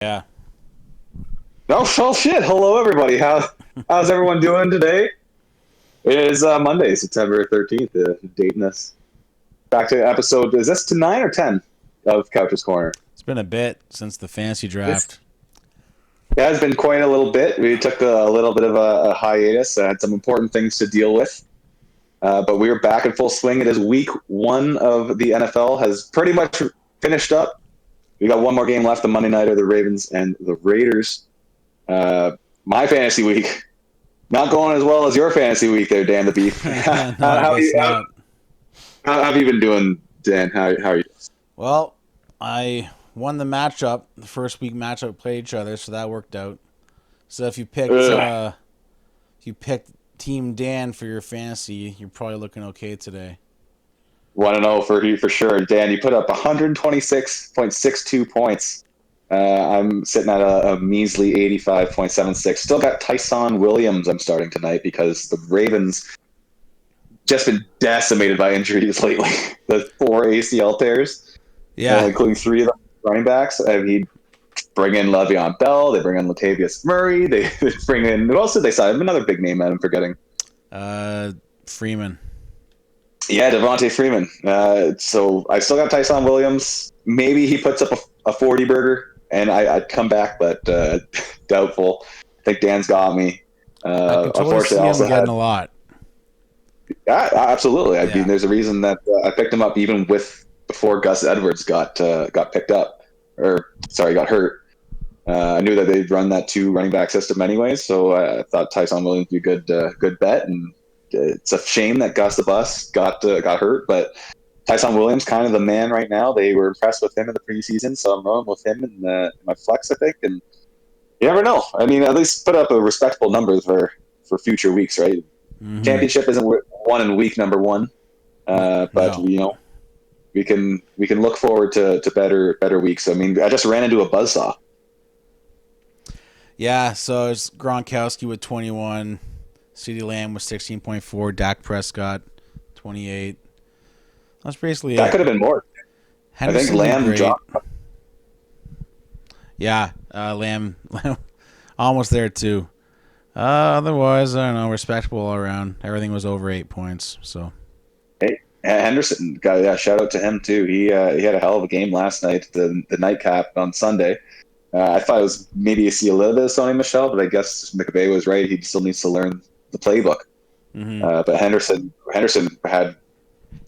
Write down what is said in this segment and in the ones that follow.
Yeah, Oh, well, shit. Hello, everybody. How's everyone doing today? It is Monday, September 13th, dating us. Back to episode, is this to 9 or 10 of Couch's Corner? it's been a bit since the fantasy It's, draft. it has been quite a little bit. We took a little bit of a hiatus. I had some important things to deal with. But we are back in full swing. It is week one of the NFL, has pretty much finished up. We got one more game left, the Monday Nighter, the Ravens and the Raiders. Uh, my fantasy week. Not going as well as your fantasy week there, Dan the Beef. how, No, I how, guess you, not. how have you been doing, Dan? How are you? Well, I won the matchup, the first week matchup played each other, so that worked out. So Ugh. if you picked Team Dan for your fantasy, you're probably looking okay today. Want to know for you for sure, Dan? You put up 126.62 points. I'm sitting at a measly 85.76. Still got Tyson Williams. I'm starting tonight because the Ravens just been decimated by injuries lately. The four ACL tears, Yeah, including three of them running backs. I mean, bring in Le'Veon Bell. They bring in Latavius Murray. They bring in who else did they sign? Another big name that I'm forgetting. uh, Freeman. Yeah, Devontae Freeman. So I still got Tyson Williams. Maybe he puts up a 40 burger, and I'd come back, but doubtful. I think Dan's got me. I could totally Unfortunately, I see him also had. getting a lot. Yeah, absolutely. I mean, Yeah, there's a reason that I picked him up even with before Gus Edwards got picked up, or sorry, got hurt. I knew that they'd run that two running back system anyways, so I thought Tyson Williams would be a good bet. And it's a shame that Gus the Bus got hurt, but Tyson Williams kind of the man right now. They were impressed with him in the preseason, so I'm rolling with him in my flex, I think. And you never know. I mean, at least put up a respectable number for future weeks, right? mm-hmm. Championship isn't won in week number one, but No. we can look forward to better weeks. I mean, I just ran into a buzzsaw. Yeah, so it's Gronkowski with 21, CeeDee Lamb with 16.4, Dak Prescott 28. That's basically That it. could have been more. I think Henderson's been Lamb great. dropped. Yeah, Lamb almost there too. Otherwise, I don't know, respectable all around. Everything was over 8 points. So Hey, Henderson, yeah, shout out to him too. He had a hell of a game last night, the nightcap on Sunday. I thought it was maybe you see a little bit of Sony Michelle, but I guess McVay was right. He still needs to learn the playbook. hmm But Henderson had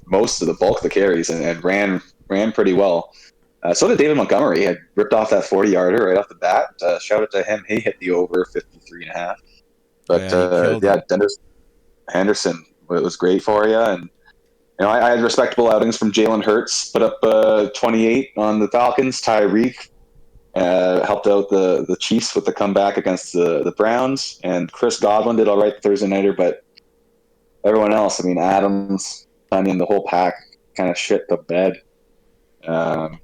most of the bulk of the carries and ran pretty well. So did David Montgomery. He had ripped off that 40-yarder right off the bat. Shout out to him. He hit the over 53.5. oh But yeah, he killed it. yeah, Henderson, it was great for you. And I had respectable outings from Jalen Hurts. Put up 28 on the Falcons. Tyreek helped out the Chiefs with the comeback against the Browns, and Chris Godwin did all right Thursday nighter. But everyone else, I mean, Adams, Onion, the whole pack kind of shit the bed. Um,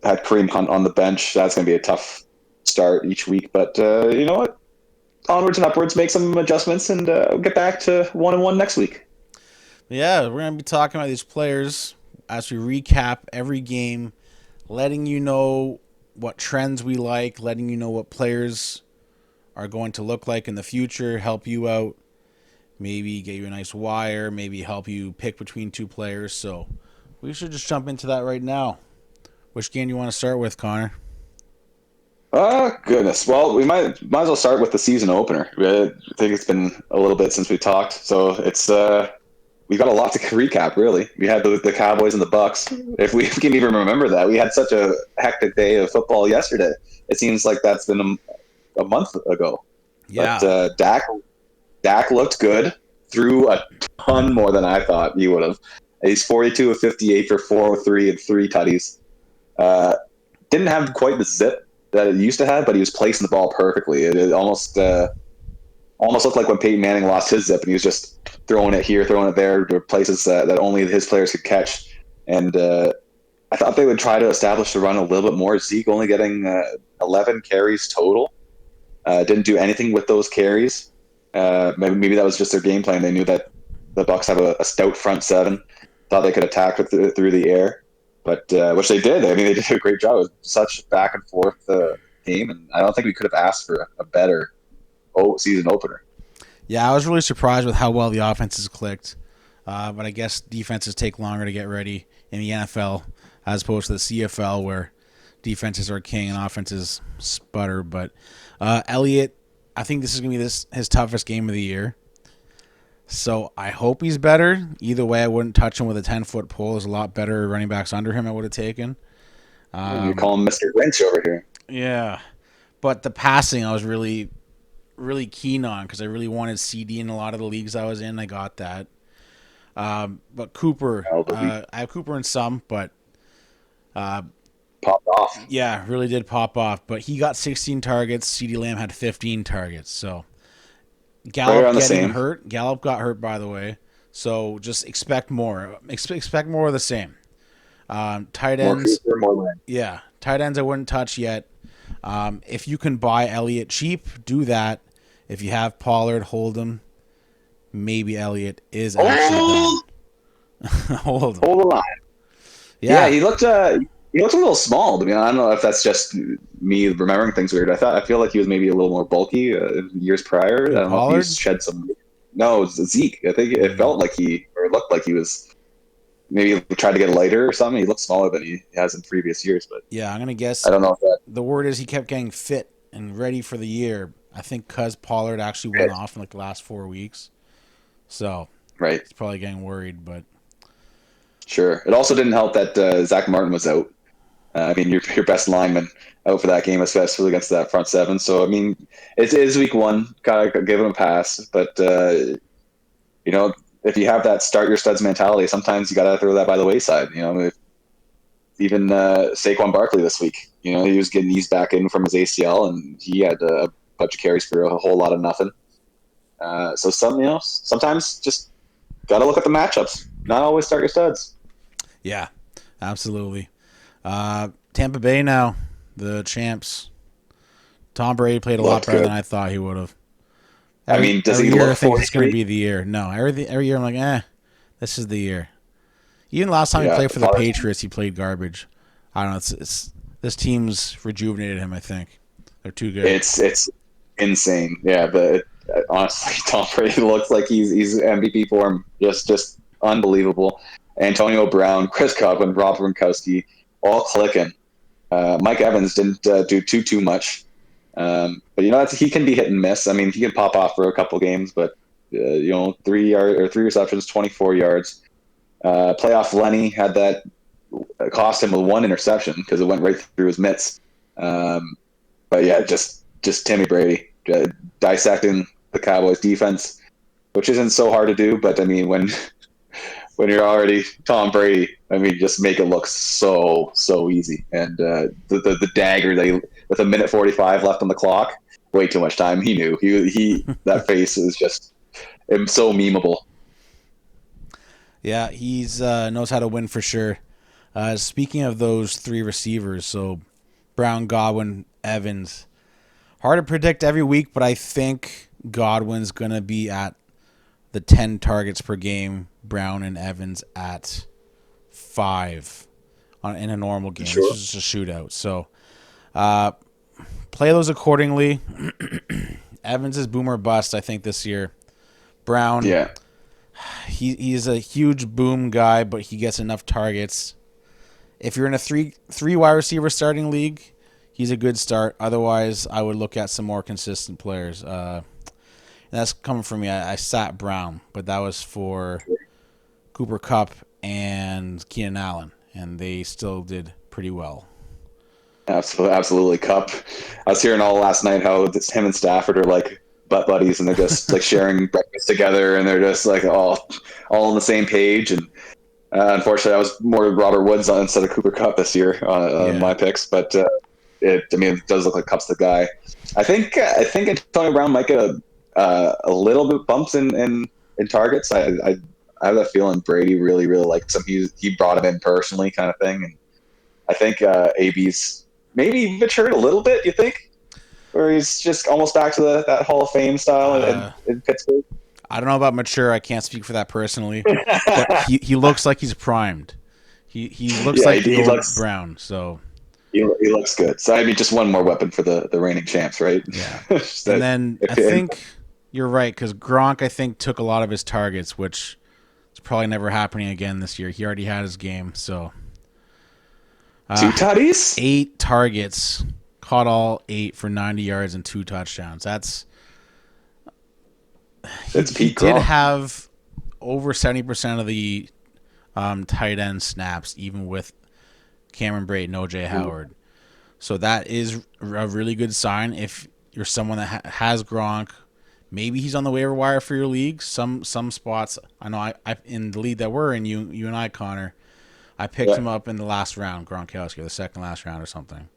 had Kareem Hunt on the bench. That's going to be a tough start each week, but you know what? Onwards and upwards. Make some adjustments, and get back to 1-1 next week. Yeah, we're gonna be talking about these players as we recap every game, letting you know what trends we like, letting you know what players are going to look like in the future, help you out, maybe get you a nice wire, maybe help you pick between two players. So we should just jump into that right now. Which game do you want to start with, Connor? Oh goodness. Well, we might as well start with the season opener. I think it's been a little bit since we talked, so it's we got a lot to recap. Really, we had the Cowboys and the Bucks. If we can even remember that, we had such a hectic day of football yesterday. It seems like that's been a month ago. But Yeah. Dak looked good. Threw a ton more than I thought he would have. He's 42 of 58 for 403 and three tutties. Uh, didn't have quite the zip that it used to have, but he was placing the ball perfectly. It almost looked like when Peyton Manning lost his zip and he was just throwing it here, throwing it there to places that only his players could catch. And I thought they would try to establish the run a little bit more. Zeke only getting 11 carries total. Didn't do anything with those carries. Maybe that was just their game plan. They knew that the Bucks have a stout front seven. Thought they could attack it through the air. but which they did. I mean, they did a great job. It was such back and forth game, and I don't think we could have asked for a better season opener. Yeah, I was really surprised with how well the offenses clicked. But I guess defenses take longer to get ready in the NFL as opposed to the CFL where defenses are king and offenses sputter. But Elliott, I think this is going to be his toughest game of the year. So I hope he's better. Either way, I wouldn't touch him with a 10-foot pole. There's a lot better running backs under him I would have taken. You call him Mr. Wrench over here. Yeah. But the passing I was really, really keen on because I really wanted CD in a lot of the leagues I was in. I got that. But Cooper, I have Cooper in some, but popped off. Yeah, really did pop off. But he got 16 targets. CeeDee Lamb had 15 targets. So Gallup getting hurt. Gallup got hurt, by the way. So just expect more. Expect more of the same. Tight ends. Yeah, tight ends I wouldn't touch yet. If you can buy Elliott cheap, do that. If you have Pollard, hold him. Maybe Elliott is actually done. Hold the line. Yeah, he looked a little small to me. I don't know if that's just me remembering things weird. I feel like he was maybe a little more bulky years prior. I don't know if he's shed some. No, Zeke. I think it felt like looked like he was maybe tried to get lighter or something. He looked smaller than he has in previous years. But yeah, I'm gonna guess. I don't know if that. The word is he kept getting fit and ready for the year. I think because Pollard actually went off in like the last 4 weeks. So right, he's probably getting worried, but sure. It also didn't help that Zach Martin was out. I mean, your best lineman out for that game, especially against that front seven. So I mean, it is week one. Gotta give him a pass, but if you have that start your studs mentality, sometimes you gotta throw that by the wayside. Even Saquon Barkley this week, he was getting eased back in from his ACL, and he had a bunch of carries for a whole lot of nothing. So sometimes just got to look at the matchups. Not always start your studs. Yeah, absolutely. Tampa Bay now, the champs. Tom Brady played a lot better than I thought he would have. Does he look? I think it's going to be the year. No, every year I'm like, this is the year. Even last time he played for the Patriots, he played garbage. I don't know. It's this team's rejuvenated him. I think they're too good. It's insane. Yeah, but honestly, Tom Brady looks like he's MVP form. Just unbelievable. Antonio Brown, Chris Godwin, Rob Gronkowski, all clicking. Mike Evans didn't do too much, but he can be hit and miss. I mean, he can pop off for a couple games, but 3 receptions, 24 yards. Playoff Lenny had that cost him with one interception because it went right through his mitts. But yeah, just Timmy Brady dissecting the Cowboys defense, which isn't so hard to do. But I mean, when you're already Tom Brady, I mean, just make it look so easy. And the dagger with 1:45 left on the clock, way too much time. He knew he that face is just so memeable. Yeah, he's knows how to win for sure. Speaking of those three receivers, so Brown, Godwin, Evans, hard to predict every week, but I think Godwin's going to be at the 10 targets per game, Brown and Evans at 5 in a normal game. Sure. This is just a shootout. So play those accordingly. Evans is boomer bust, I think, this year. Brown, yeah. He's a huge boom guy, but he gets enough targets. If you're in a three wide receiver starting league, he's a good start. Otherwise, I would look at some more consistent players. And that's coming from me. I sat Brown, but that was for Cooper Kupp and Keenan Allen, and they still did pretty well. Absolutely. Kupp. I was hearing all last night how him and Stafford are like butt buddies, and they're just like sharing breakfast together, and they're just like all on the same page. And unfortunately, I was more Robert Woods instead of Cooper Kupp this year on my picks, but it does look like Kupp's the guy. I think Antonio Brown might get a little bit bumps in targets. I have that feeling Brady really likes him. He brought him in personally, kind of thing, and I think AB's maybe matured a little bit. You think? Or he's just almost back to that Hall of Fame style in Pittsburgh? I don't know about mature. I can't speak for that personally. But he looks like he's primed. He looks Yeah, like the he old looks Brown. So he looks good. So I mean, just one more weapon for the reigning champs, right? yeah. Just And that then I if think you're right because Gronk I think took a lot of his targets, which is probably never happening again this year. He already had his game. So two uh, tutties, 8 targets, caught all 8 for 90 yards and 2 touchdowns. that's He Pete did Gronk. have over 70% of the tight end snaps, even with Cameron Brate and OJ Howard. So that is a really good sign. If you're someone that has Gronk, maybe he's on the waiver wire for your league. Some spots. I know I in the league that we're in, you and I, Connor. I picked Yeah, him up in the last round, Gronkowski, the second last round or something.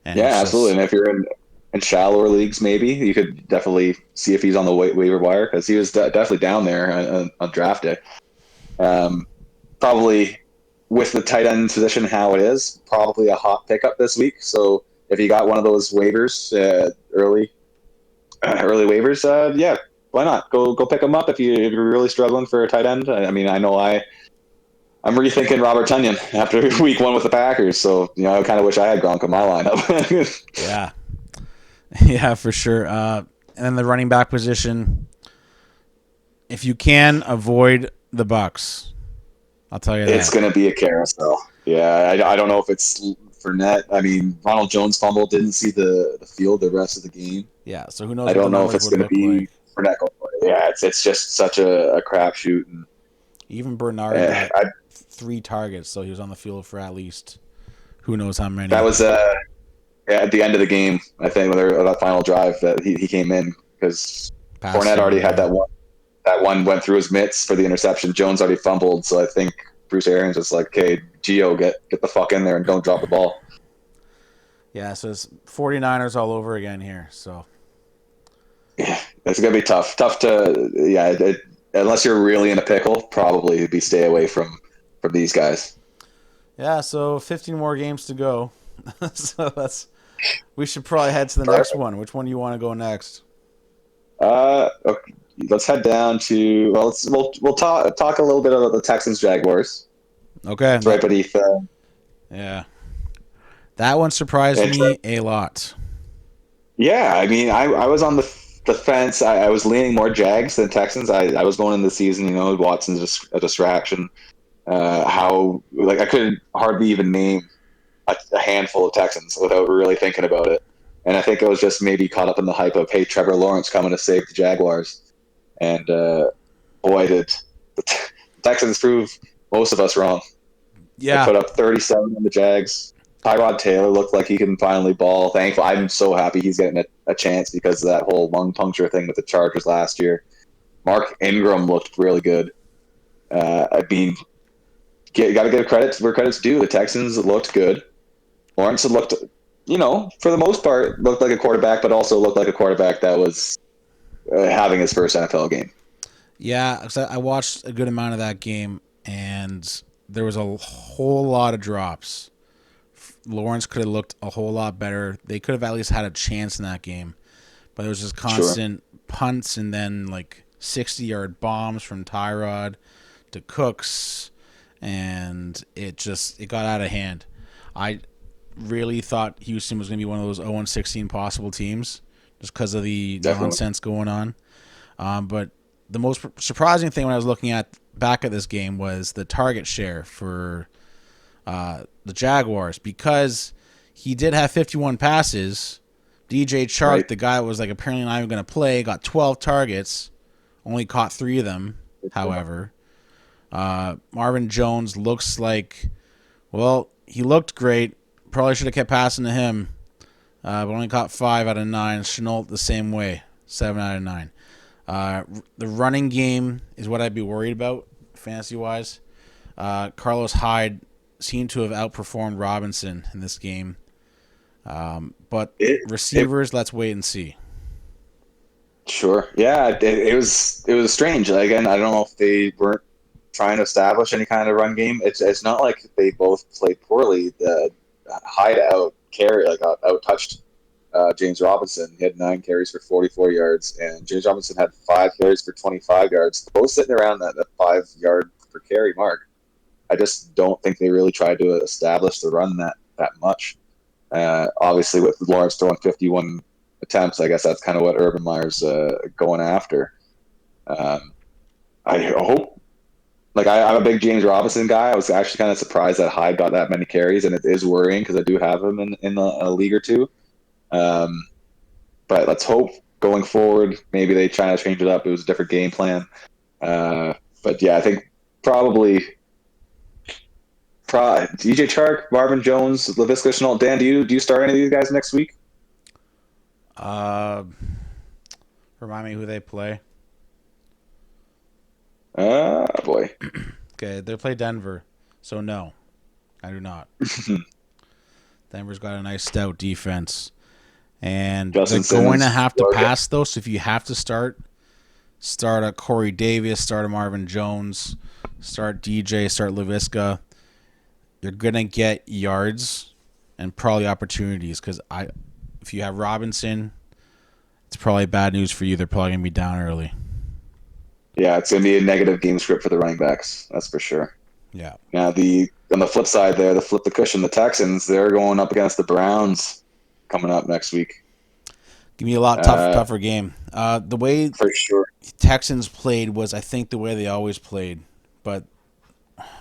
And yeah, it's absolutely. just And if you're in shallower leagues, maybe you could definitely see if he's on the waiver wire because he was definitely down there on draft day. Um, Probably with the tight end position how it is, probably a hot pickup this week. So if you got one of those waivers early waivers, yeah, why not go pick them up if you're really struggling for a tight end. I mean, I know I'm rethinking Robert Tunyon after week 1 with the Packers. So I kind of wish I had Gronk in my lineup. yeah, yeah, for sure. And then the running back position, if you can avoid the Bucks, I'll tell you It's that. going to be a carousel. Yeah, I don't know if it's Fournette. I mean, Ronald Jones fumbled, didn't see the field the rest of the game. Yeah, so who knows I what the don't know if numbers it's would going to look like. be Fournette. Yeah, it's just such a crapshoot. And Even Bernard got I, 3 targets, so he was on the field for at least who knows how that many. was at the end of the game, I think, that final drive that he came in because Pass Fournette already game, had yeah. that one. That one went through his mitts for the interception. Jones already fumbled, so I think Bruce Arians was like, "Okay, Gio, get the fuck in there and don't drop the ball." Yeah, so it's 49ers all over again here. So Yeah, it's gonna be tough. Tough to yeah. Unless you're really in a pickle, probably be stay away from these guys. yeah, so 15 more games to go. So we should probably head to the next Perfect. one. Which one do you want to go next? Okay, let's head down to we'll talk a little bit about the Texans Jaguars. Okay, It's right beneath. yeah, that one surprised It's me a lot. Yeah, I mean, I was on the fence. I was leaning more Jags than Texans. I was going into the season, Watson's just a distraction. How like I couldn't hardly even name a handful of Texans without really thinking about it. And I think I was just maybe caught up in the hype of, hey, Trevor Lawrence coming to save the Jaguars. And boy, did the Texans prove most of us wrong. They Yeah, put up 37 on the Jags. Tyrod Taylor looked like he can finally ball. Thankful. I'm so happy he's getting a chance because of that whole lung puncture thing with the Chargers last year. Mark Ingram looked really good. I mean, got to give credit where credit's due. The Texans looked good. Lawrence looked, for the most part, looked like a quarterback, but also looked like a quarterback that was having his first NFL game. yeah. 'Cause I watched a good amount of that game, and there was a whole lot of drops. Lawrence could have looked a whole lot better. They could have at least had a chance in that game, but it was just Sure. constant punts and then like 60-yard bombs from Tyrod to Cooks, and it got out of hand. I really thought Houston was going to be one of those 0-16 possible teams just because of the Definitely. nonsense going on. But the most surprising thing when I was looking at back at this game was the target share for the Jaguars because he did have 51 passes. DJ Chark, Right. the guy that was like apparently not even going to play, got 12 targets, only caught 3 of them. However, Marvin Jones looks like, well, he looked great. Probably should have kept passing to him, but only caught 5 out of 9. Chenault the same way, 7 out of 9. The running game is what I'd be worried about fantasy wise. Carlos Hyde seemed to have outperformed Robinson in this game. But It receivers, let's wait and see. Sure. Yeah, it was strange. Again, I don't know if they weren't trying to establish any kind of run game. It's not like they both played poorly. The Hyde out carry out touched James Robinson. He had 9 carries for 44 yards, and James Robinson had 5 carries for 25 yards. Both sitting around that 5 yard per carry mark. I just don't think they really tried to establish the run that much. Obviously, with Lawrence throwing 51 attempts, I guess that's kind of what Urban Meyer's going after. I hope, like, I'm a big James Robinson guy. I was actually kind of surprised that Hyde got that many carries, and it is worrying because I do have him in a league or two. But let's hope going forward, maybe they try to change it up. It was a different game plan. But yeah, I think probably DJ Chark, Marvin Jones, Laviska Shenault. Dan, do you start any of these guys next week? Remind me who they play. Boy. Okay, they play Denver, so no, I do not. Denver's got a nice stout defense, and Justin they're going to Simmons, have to Logan. pass though. So if you have to start a Corey Davis, start a Marvin Jones, start DJ, start Laviska. You're gonna get yards and probably opportunities because if you have Robinson, it's probably bad news for you. They're probably gonna be down early. Yeah, it's going to be a negative game script for the running backs. That's for sure. Yeah. Now, on the flip side there, the flip the cushion, the Texans, they're going up against the Browns coming up next week. Give me a lot tougher game. The way For sure. Texans played was, I think, the way they always played, but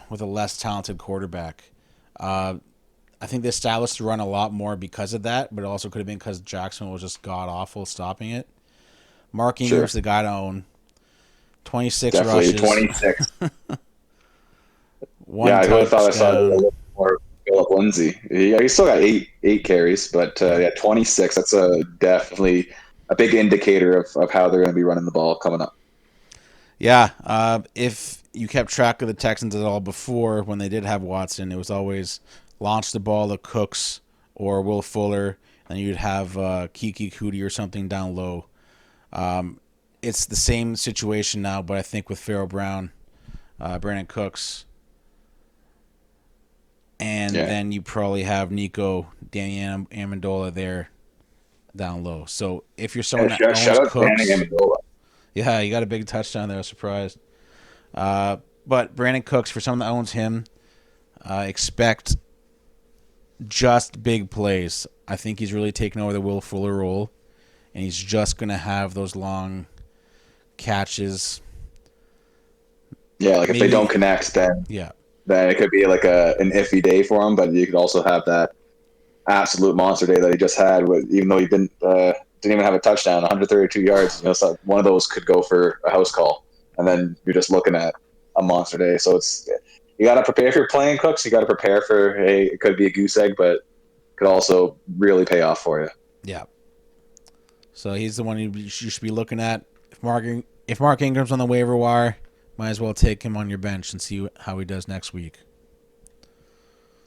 with a less talented quarterback. I think they established the run a lot more because of that, but it also could have been because Jackson was just god-awful stopping it. Mark Ingram's the guy to own. 26 Definitely rushes. 26. One yeah, I would have thought I saw a touchdown. little more Philip Lindsay. He still got eight carries, but 26. That's definitely a big indicator of how they're going to be running the ball coming up. Yeah, if you kept track of the Texans at all before, when they did have Watson, it was always launch the ball to Cooks or Will Fuller, and you'd have Kiki Cootie or something down low. It's the same situation now, but I think with Pharaoh Brown, Brandon Cooks, and then you probably have Nico, Danny Amendola there down low. So if you're someone that owns Cooks, yeah, you got a big touchdown there. I was surprised. But Brandon Cooks, for someone that owns him, expect just big plays. I think he's really taken over the Will Fuller role, and he's just going to have those long catches. Yeah, like if they don't connect, then it could be like an iffy day for him. But you could also have that absolute monster day that he just had, even though he didn't even have a touchdown, 132 yards. So one of those could go for a house call, and then you're just looking at a monster day. So you got to prepare if you're playing Cooks. You got to prepare for it could be a goose egg, but it could also really pay off for you. Yeah. So he's the one you should be looking at. If Mark Ingram's on the waiver wire, might as well take him on your bench and see how he does next week.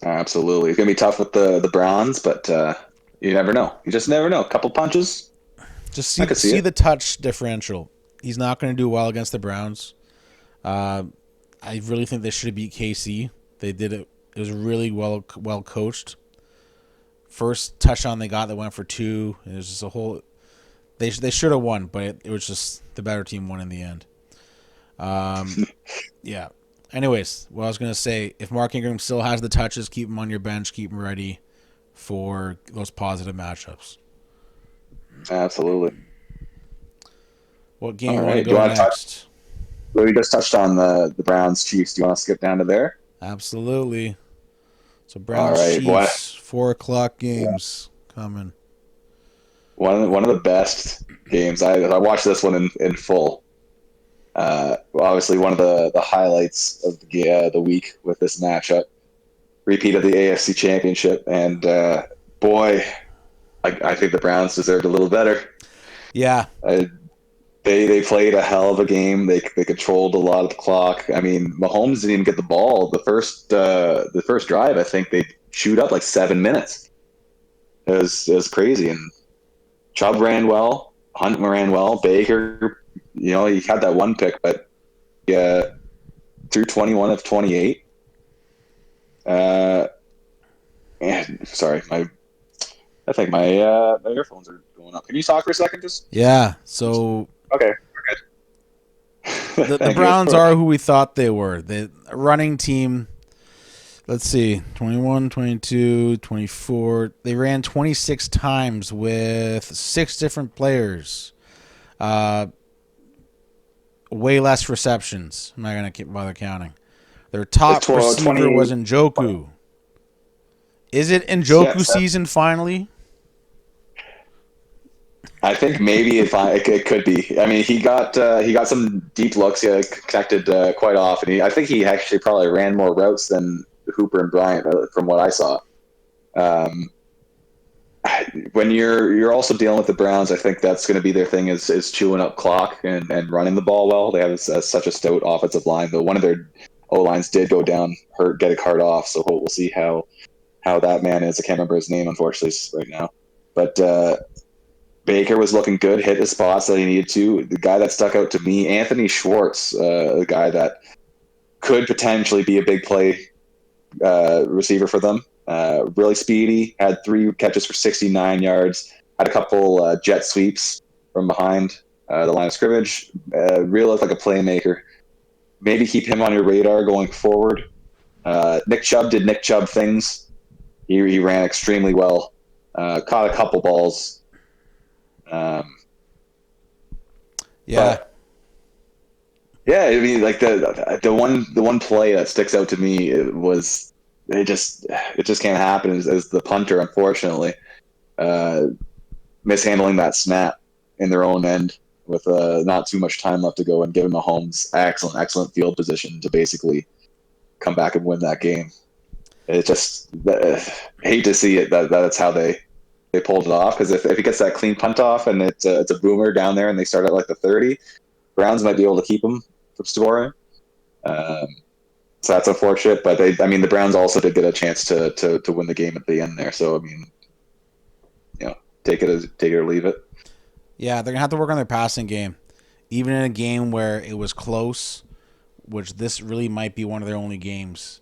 Absolutely. It's going to be tough with the Browns, but you never know. You just never know. A couple punches. Just see the touch differential. He's not going to do well against the Browns. I really think they should have beat KC. They did it. It was really well coached. First touchdown they got, they went for 2. It was just a whole. They should have won, but it was just the better team won in the end. Yeah. Anyways, what I was going to say, if Mark Ingram still has the touches, keep him on your bench, keep him ready for those positive matchups. Absolutely. What game do you want to go next? We just touched on the Browns Chiefs. Do you want to skip down to there? Absolutely. So Browns Chiefs, 4:00 games coming. One of the best games. I watched this one in full. Obviously, one of the highlights of the week with this matchup. Repeat of the AFC Championship, and boy, I think the Browns deserved a little better. Yeah. They played a hell of a game. They controlled a lot of the clock. I mean, Mahomes didn't even get the ball. The first drive, I think they chewed up like 7 minutes. It was crazy. And Chubb ran well. Hunt ran well. Baker, he had that one pick, but threw 21 of 28. Sorry, I think my earphones are going up. Can you talk for a second? Yeah. So. Okay. The Browns are who we thought they were. The running team Let's see. 21, 22, 24. They ran 26 times with 6 different players. Uh, way less receptions. I'm not going to bother counting. Their top receiver 20. was Njoku. Is it Yeah, Njoku season finally? I think maybe if it could be. I mean, he got some deep looks. He connected quite often. I think he actually probably ran more routes than Hooper and Bryant, from what I saw. Um, when you're also dealing with the Browns, I think that's going to be their thing is chewing up clock and running the ball well. They have such a stout offensive line, though one of their O lines did go down, hurt, get a card off. So we'll see how that man is. I can't remember his name, unfortunately, right now. But Baker was looking good, hit the spots that he needed to. The guy that stuck out to me, Anthony Schwartz, the guy that could potentially be a big play receiver for them. Really speedy, had 3 catches for 69 yards, had a couple jet sweeps from behind the line of scrimmage. Really looked like a playmaker. Maybe keep him on your radar going forward. Nick Chubb did Nick Chubb things. He ran extremely well. Caught a couple balls. Yeah. But yeah, I mean, like the one play that sticks out to me was it just can't happen as the punter, unfortunately, uh, mishandling that snap in their own end with not too much time left to go and giving Mahomes excellent field position to basically come back and win that game. It just hate to see it that's how they pulled it off, because if he gets that clean punt off and it's a boomer down there and they start at like the 30, Browns might be able to keep him from scoring. Um, so that's unfortunate, but I mean, the Browns also did get a chance to win the game at the end there. So I mean, take it or leave it. Yeah, they're going to have to work on their passing game. Even in a game where it was close, which this really might be one of their only games,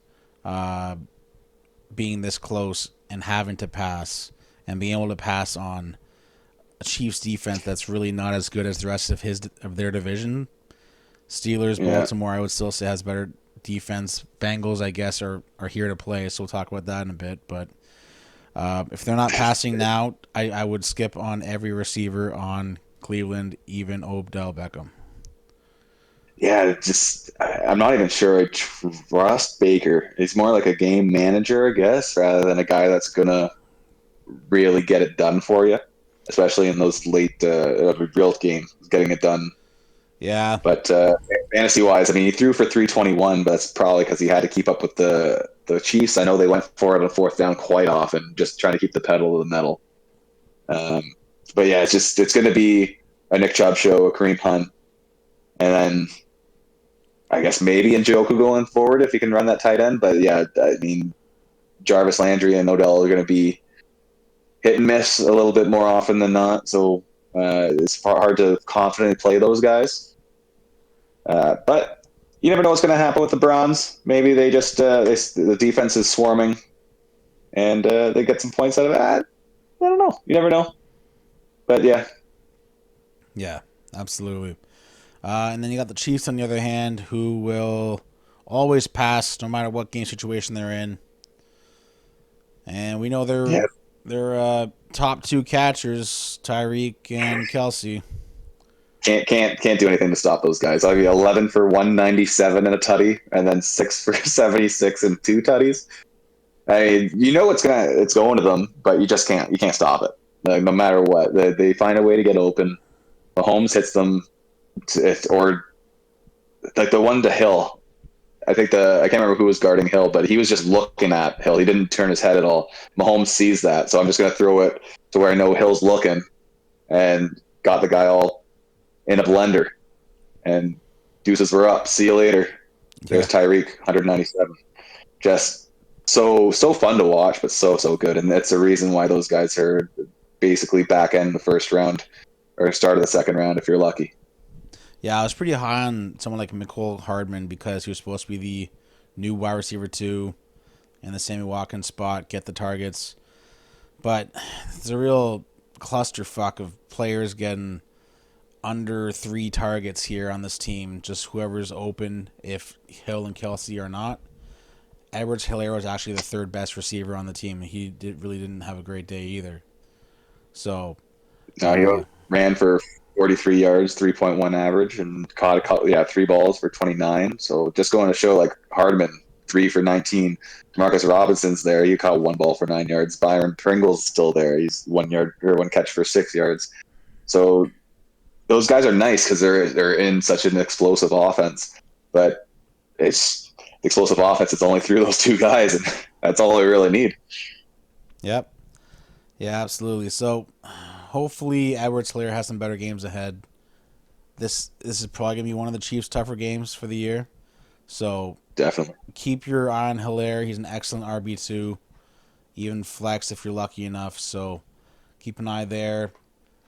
being this close and having to pass and being able to pass on a Chiefs defense that's really not as good as the rest of their division. Steelers, Yeah, Baltimore, I would still say has better defense. Bengals, I guess, are here to play, so we'll talk about that in a bit. But if they're not passing now, I would skip on every receiver on Cleveland, even Odell Beckham. yeah. I'm not even sure I trust Baker. He's more like a game manager, I guess, rather than a guy that's gonna really get it done for you, especially in those late real games, getting it done. Yeah, But fantasy wise, I mean, he threw for 321, but that's probably because he had to keep up with the Chiefs. I know they went for it on 4th down quite often, just trying to keep the pedal to the metal. Um, but yeah, it's going to be a Nick Chubb show, a Kareem Hunt, and then I guess maybe Njoku going forward if he can run that tight end. But yeah, I mean, Jarvis Landry and Odell are going to be hit and miss a little bit more often than not. So it's hard to confidently play those guys. But you never know what's going to happen with the Browns. Maybe they just the defense is swarming, and they get some points out of that. I don't know. You never know. But yeah, yeah, absolutely. And then you got the Chiefs on the other hand, who will always pass no matter what game situation they're in. And we know yeah, their top 2 catchers, Tyreek and Kelsey. can't do anything to stop those guys. I'll be 11 for 197 and a tutty, and then 6 for 76 and 2 tutties. I mean, you know it's going to them, but you just can't. You can't stop it. Like, no matter what, they find a way to get open. Mahomes hits them, or like the one to Hill. I can't remember who was guarding Hill, but he was just looking at Hill. He didn't turn his head at all. Mahomes sees that, so I'm just going to throw it to where I know Hill's looking, and got the guy all in a blender. And deuces were up. See you later. Yeah. There's Tyreek, 197. Just so fun to watch, but so good. And that's the reason why those guys are basically back end the first round or start of the second round if you're lucky. Yeah, I was pretty high on someone like Mecole Hardman because he was supposed to be the new wide receiver 2 in the Sammy Watkins spot, get the targets. But it's a real clusterfuck of players getting under 3 targets here on this team. Just whoever's open, if Hill and Kelsey are not. Edwards-Helaire was actually the third best receiver on the team. He really didn't have a great day either. So, No, he ran for 43 yards, 3.1 average, and caught a couple, 3 balls for 29. So just going to show like Hardman, 3 for 19. Marcus Robinson's there. He caught 1 ball for 9 yards. Byron Pringle's still there. He's 1 yard or 1 catch for 6 yards. So those guys are nice because they're in such an explosive offense. But it's explosive offense. It's only through those two guys, and that's all they really need. yep. Yeah, absolutely. So, hopefully Edwards-Helaire has some better games ahead. This is probably going to be one of the Chiefs' tougher games for the year. So, Definitely. keep your eye on Helaire. He's an excellent RB2. Even flex if you're lucky enough. So, keep an eye there.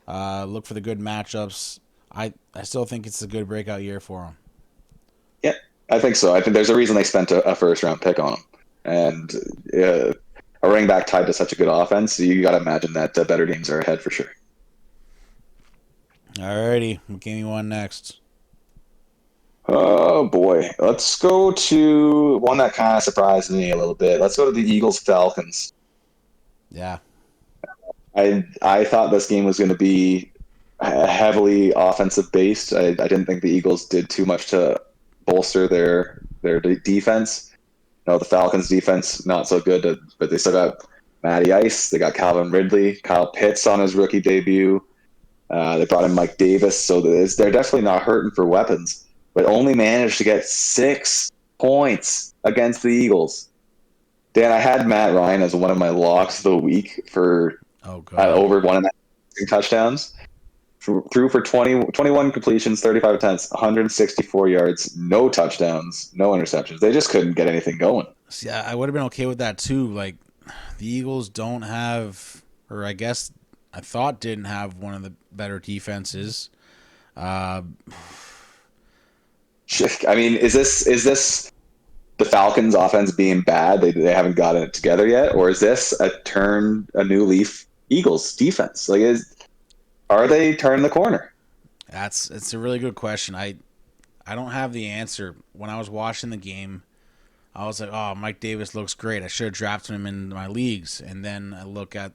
Look for the good matchups. I still think it's a good breakout year for him. Yeah, I think so. I think there's a reason they spent a first round pick on him. And a running back tied to such a good offense, you got to imagine that better games are ahead for sure. Alrighty, give me one next. Oh boy, let's go to one that kind of surprised me a little bit. Let's go to the Eagles Falcons. Yeah. I thought this game was going to be heavily offensive based. I didn't think the Eagles did too much to bolster their defense. No, the Falcons defense not so good, but they still got Matty Ice. They got Calvin Ridley, Kyle Pitts on his rookie debut. They brought in Mike Davis, so they're definitely not hurting for weapons, but only managed to get 6 points against the Eagles. Dan, I had Matt Ryan as one of my locks of the week for over 1.5 touchdowns. Threw for 21 completions, 35 attempts, 164 yards, no touchdowns, no interceptions. They just couldn't get anything going. See, I would have been okay with that too. Like, the Eagles don't have, or I guess I thought didn't have one of the better defenses. I mean, is this the Falcons' offense being bad? They haven't gotten it together yet, or is this a new leaf Eagles defense? Like, are they turning the corner? It's a really good question. I don't have the answer. When I was watching the game, I was like, "Oh, Mike Davis looks great. I should have drafted him in my leagues." And then I look at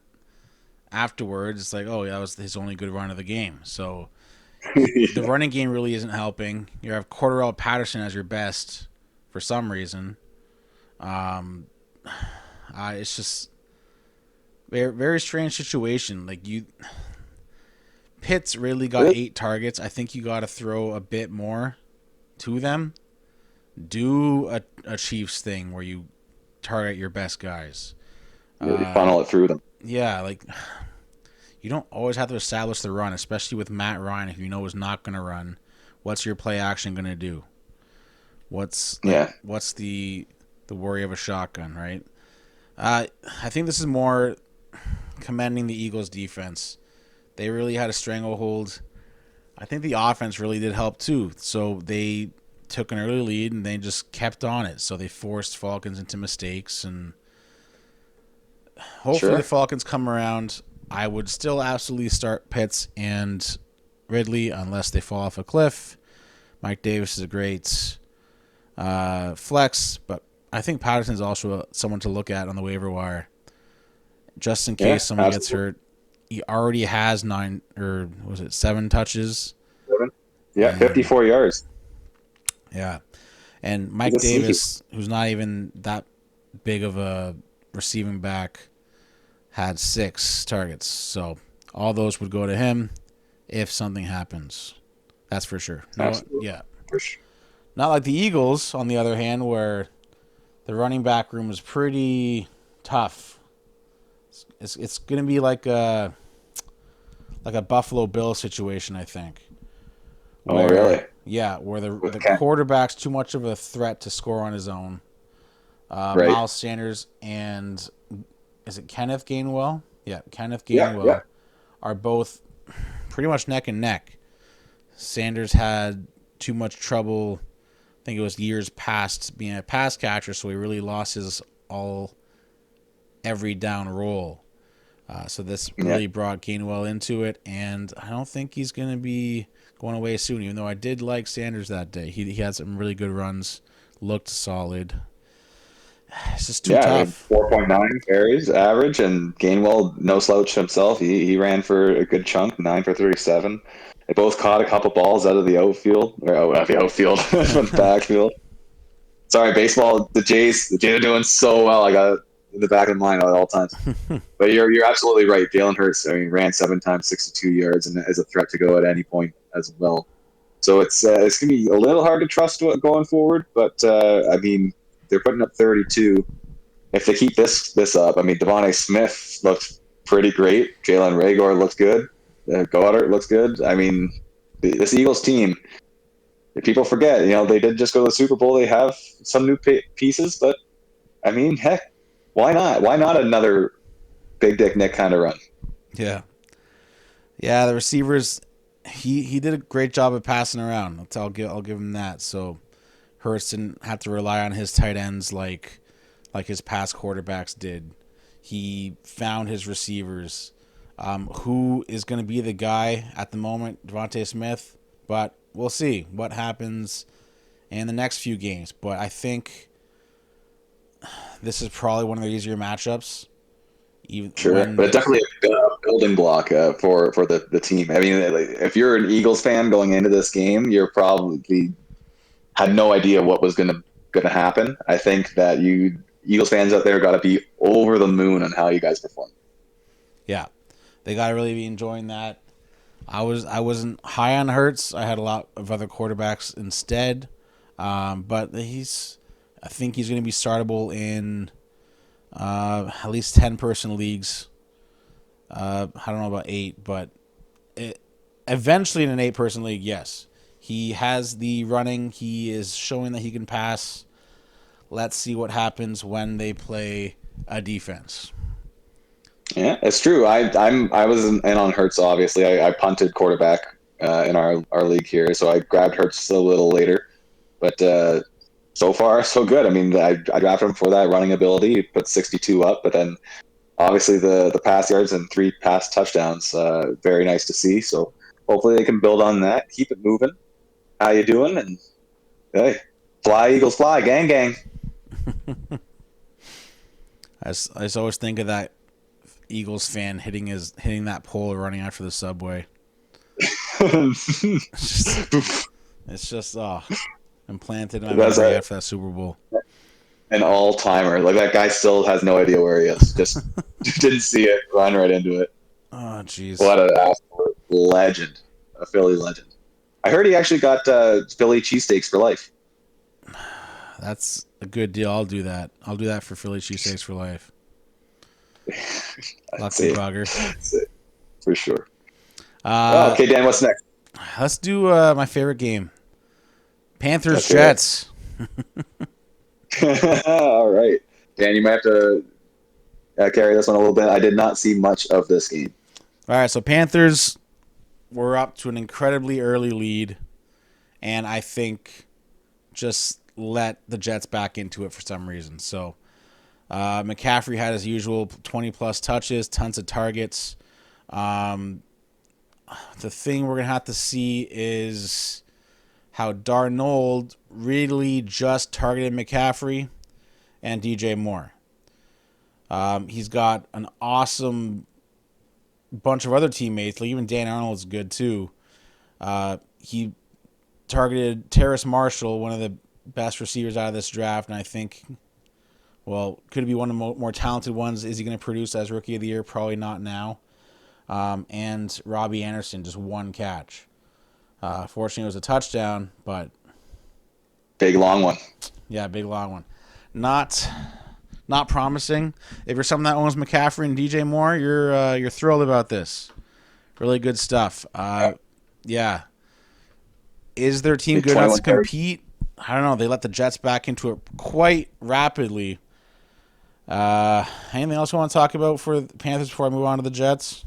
afterwards, it's like, "Oh, yeah, that was his only good run of the game." So the running game really isn't helping. You have Cordarrelle Patterson as your best for some reason. It's just very very strange situation. Like Pitts really got 8 targets. I think you got to throw a bit more to them. Do a Chiefs thing where you target your best guys. Really funnel it through them. Yeah, like you don't always have to establish the run, especially with Matt Ryan. If you know he's not going to run, what's your play action going to do? What's the worry of a shotgun, right? I think this is more commending the Eagles' defense. They really had a stranglehold. I think the offense really did help too. So they took an early lead and they just kept on it. So they forced Falcons into mistakes, and hopefully the Falcons come around. I would still absolutely start Pitts and Ridley unless they fall off a cliff. Mike Davis is a great flex, but I think Patterson's also someone to look at on the waiver wire, just in case someone gets hurt. He already has 7 touches. 7? Yeah, 54 yards. Yeah, and Mike Davis, who's not even that big of a receiving back, had 6 targets. So all those would go to him if something happens. That's for sure. Yeah. For sure. Not like the Eagles, on the other hand, where the running back room was pretty tough. It's going to be like a Buffalo Bills situation, I think. Oh, really? Yeah, where the quarterback's too much of a threat to score on his own. Right. Miles Sanders and is it Kenneth Gainwell? Yeah, Kenneth Gainwell are both pretty much neck and neck. Sanders had too much trouble. I think it was years past being a pass catcher, so he really lost his every down role. So this really brought Gainwell into it, and I don't think he's going to be going away soon, even though I did like Sanders that day. He had some really good runs, looked solid. It's just too Yeah, I mean, tough. 4.9 carries average, and Gainwell, no slouch himself. He ran for a good chunk, 9 for 37. They both caught a couple balls out of the outfield, or out of the outfield, from the backfield. Sorry, baseball. The Jays are doing so well. I got it in the back of my mind at all times. But you're absolutely right. Jalen Hurts, I mean, ran 7 times, 62 yards, and is a threat to go at any point as well. So it's gonna be a little hard to trust going forward. But I mean, they're putting up 32. If they keep this up, I mean, Devontae Smith looks pretty great. Jalen Rager looks good. Goddard looks good. I mean, this Eagles team, if people forget, they did just go to the Super Bowl. They have some new pieces, but I mean, heck, why not? Why not another Big Dick Nick kind of run? Yeah. Yeah, the receivers, he did a great job of passing around. I'll give him that. So Hurst didn't have to rely on his tight ends like his past quarterbacks did. He found his receivers. Who is going to be the guy at the moment? Devontae Smith, but we'll see what happens in the next few games. But I think this is probably one of the easier matchups. Even Sure, when but it's definitely a building block for the team. I mean, like, if you're an Eagles fan going into this game, you're probably had no idea what was gonna happen. I think that you Eagles fans out there got to be over the moon on how you guys perform. yeah, they got to really be enjoying that. I wasn't high on Hurts. I had a lot of other quarterbacks instead, but I think he's going to be startable in at least 10-person leagues. I don't know about 8, but eventually in an 8-person league, yes, he has the running. He is showing that he can pass. Let's see what happens when they play a defense. Yeah, it's true. I was in on Hurts. Obviously, I punted quarterback in our league here, so I grabbed Hurts a little later. But so far, so good. I mean, I drafted him for that running ability. He put 62 up, but then obviously the pass yards and 3 pass touchdowns. Very nice to see. So hopefully they can build on that, keep it moving. How you doing? And hey, fly Eagles fly, gang gang. I just always think of that Eagles fan hitting that pole running after the subway. It's just implanted in my That's memory after that Super Bowl. an all timer. Like that guy still has no idea where he is. Just didn't see it, run right into it. Oh jeez. What an absolute legend, a Philly legend. I heard he actually got Philly cheesesteaks for life. That's a good deal. I'll do that. I'll do that for Philly cheesesteaks for life. I'd Lucky say, bugger. for sure. Uh, Okay, Dan, what's next? let's do my favorite game. Panthers Let's hear it. Jets. All right, Dan, you might have to carry this one a little bit. I did not see much of this game. All right, so Panthers were up to an incredibly early lead, and I think just let the Jets back into it for some reason. So McCaffrey had his usual 20-plus touches, tons of targets. Um, the thing we're going to have to see is how Darnold really just targeted McCaffrey and DJ Moore. He's got an awesome bunch of other teammates. Like even Dan Arnold's good too. He targeted Terrace Marshall, one of the best receivers out of this draft, and I think, well, could be one of the more talented ones. Is he going to produce as Rookie of the Year? Probably not now. And Robbie Anderson, just one catch. Fortunately, it was a touchdown, but Big long one. yeah, big long one. Not promising. If you're someone that owns McCaffrey and DJ Moore, you're thrilled about this. Really good stuff. Yeah. Is their team good enough to 21 carries. compete? I don't know. They let the Jets back into it quite rapidly. Anything else you want to talk about for the Panthers before I move on to the Jets?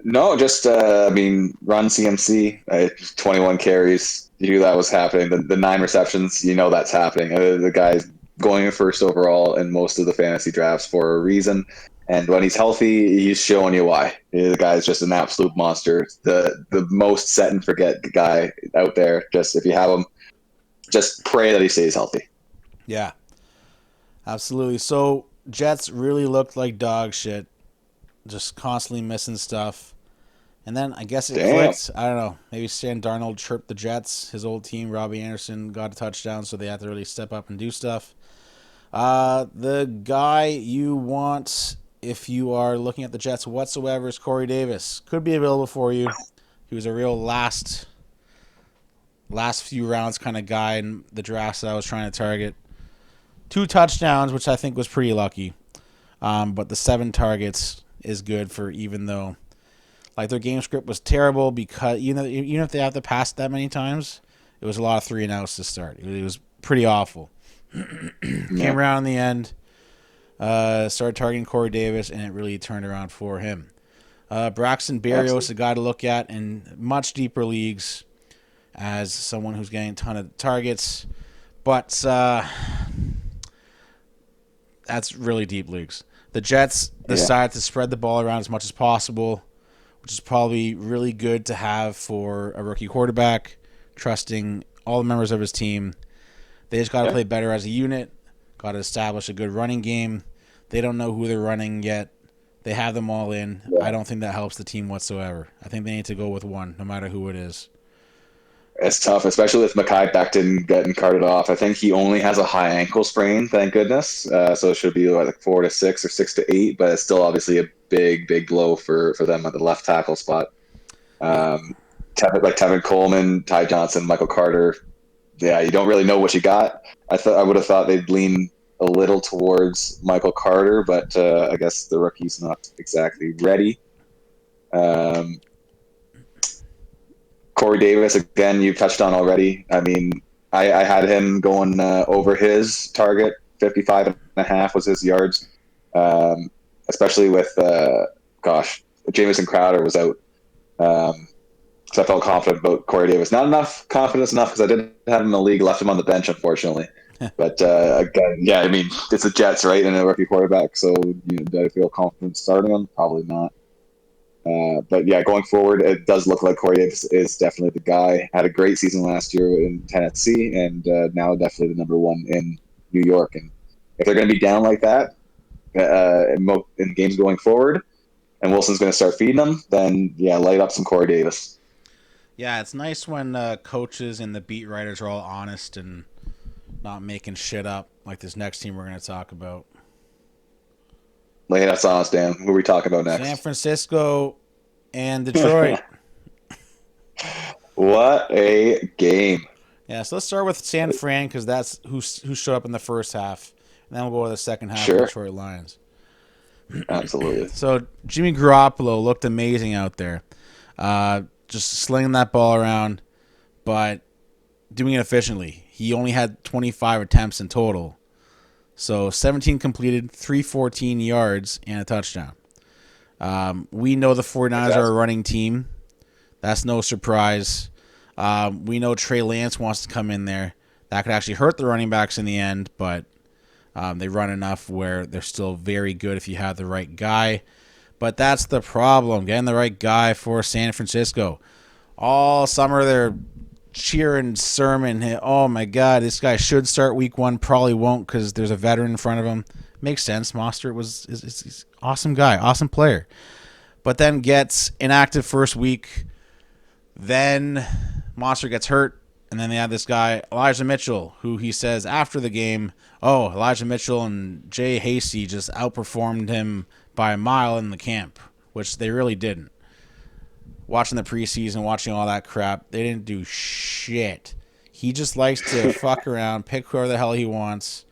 No, just I mean, run CMC, 21 carries. You knew that was happening. The 9 receptions, you know that's happening. The guy's going in first overall in most of the fantasy drafts for a reason. And when he's healthy, he's showing you why. The guy's just an absolute monster. The most set and forget guy out there. Just if you have him, just pray that he stays healthy. Yeah. Absolutely. So Jets really looked like dog shit, just constantly missing stuff. And then I guess it Damn. clicked. I don't know. Maybe Stan Darnold chirped the Jets. His old team, Robbie Anderson, got a touchdown, so they had to really step up and do stuff. The guy you want if you are looking at the Jets whatsoever is Corey Davis. Could be available for you. He was a real last few rounds kind of guy in the drafts that I was trying to target. 2 touchdowns, which I think was pretty lucky. But the 7 targets is good for even though like their game script was terrible because even if they have to pass that many times, it was a lot of 3-and-outs to start. It was pretty awful. Yeah. Came around in the end, started targeting Corey Davis, and it really turned around for him. Braxton Berrios, a guy to look at in much deeper leagues as someone who's getting a ton of targets, but that's really deep leagues. The Jets decided to spread the ball around as much as possible, which is probably really good to have for a rookie quarterback, trusting all the members of his team. They just got to play better as a unit, got to establish a good running game. They don't know who they're running yet. They have them all in. Yeah. I don't think that helps the team whatsoever. I think they need to go with one, no matter who it is. It's tough, especially with Mekhi Becton getting carted off. I think he only has a high ankle sprain, thank goodness. So it should be like 4 to 6 or 6 to 8, but it's still obviously a big blow for them at the left tackle spot. Tevin Coleman, Ty Johnson, Michael Carter. Yeah, you don't really know what you got. I would have thought they'd lean a little towards Michael Carter, but I guess the rookie's not exactly ready. Corey Davis, again, you touched on already. I mean, I had him going over his target. 55.5 was his yards, especially with, Jamison Crowder was out. So I felt confident about Corey Davis. Not enough confidence enough because I didn't have him in the league, left him on the bench, unfortunately. But again, yeah, I mean, it's the Jets, right? And a rookie quarterback. So, do I feel confident starting him? Probably not. But yeah, going forward, it does look like Corey Davis is definitely the guy. Had a great season last year in Tennessee, and now definitely the number one in New York. And if they're going to be down like that in games going forward, and Wilson's going to start feeding them, then yeah, light up some Corey Davis. Yeah, it's nice when coaches and the beat writers are all honest and not making shit up like this next team we're going to talk about. Lay that on us, Dan. Who are we talking about next? San Francisco and Detroit. What a game. Yeah, so let's start with San Fran because that's who showed up in the first half. And then we'll go to the second half of the Detroit Lions. Absolutely. So Jimmy Garoppolo looked amazing out there. Just slinging that ball around, but doing it efficiently. He only had 25 attempts in total. So 17 completed, 314 yards, and a touchdown. We know the 49ers are a running team. That's no surprise. We know Trey Lance wants to come in there. That could actually hurt the running backs in the end, but they run enough where they're still very good if you have the right guy. But that's the problem, getting the right guy for San Francisco. All summer they're cheering Sermon. Oh my God, this guy should start week 1. Probably won't because there's a veteran in front of him. Makes sense. Mostert is awesome guy, awesome player. But then gets inactive first week. Then Mostert gets hurt. And then they have this guy, Elijah Mitchell, who he says after the game, Elijah Mitchell and Jay Hasty just outperformed him by a mile in the camp, which they really didn't. Watching the preseason, watching all that crap, they didn't do shit. He just likes to fuck around, pick whoever the hell he wants.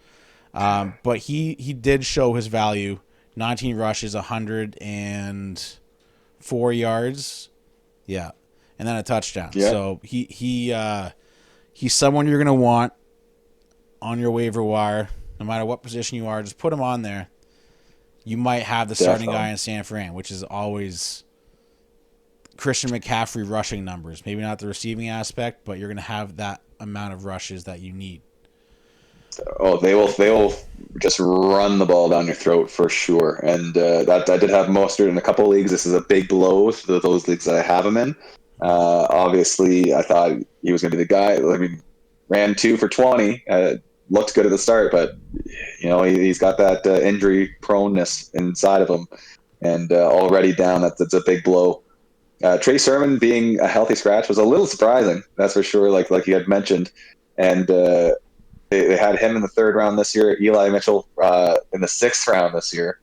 But he did show his value. 19 rushes, 104 yards. Yeah. And then a touchdown. Yeah. So he's someone you're going to want on your waiver wire. No matter what position you are, just put him on there. You might have the starting guy in San Fran, which is always Christian McCaffrey rushing numbers. Maybe not the receiving aspect, but you're going to have that amount of rushes that you need. Oh, they will just run the ball down your throat for sure. And that I did have Mostert in a couple of leagues. This is a big blow to those leagues that I have him in. Obviously, I thought he was going to be the guy. I mean, ran 2 for 20. looked good at the start, but he's got that injury proneness inside of him, and already down. That's a big blow. Trey Sermon being a healthy scratch was a little surprising, that's for sure. Like you had mentioned, and they had him in the third round this year. Eli Mitchell in the sixth round this year,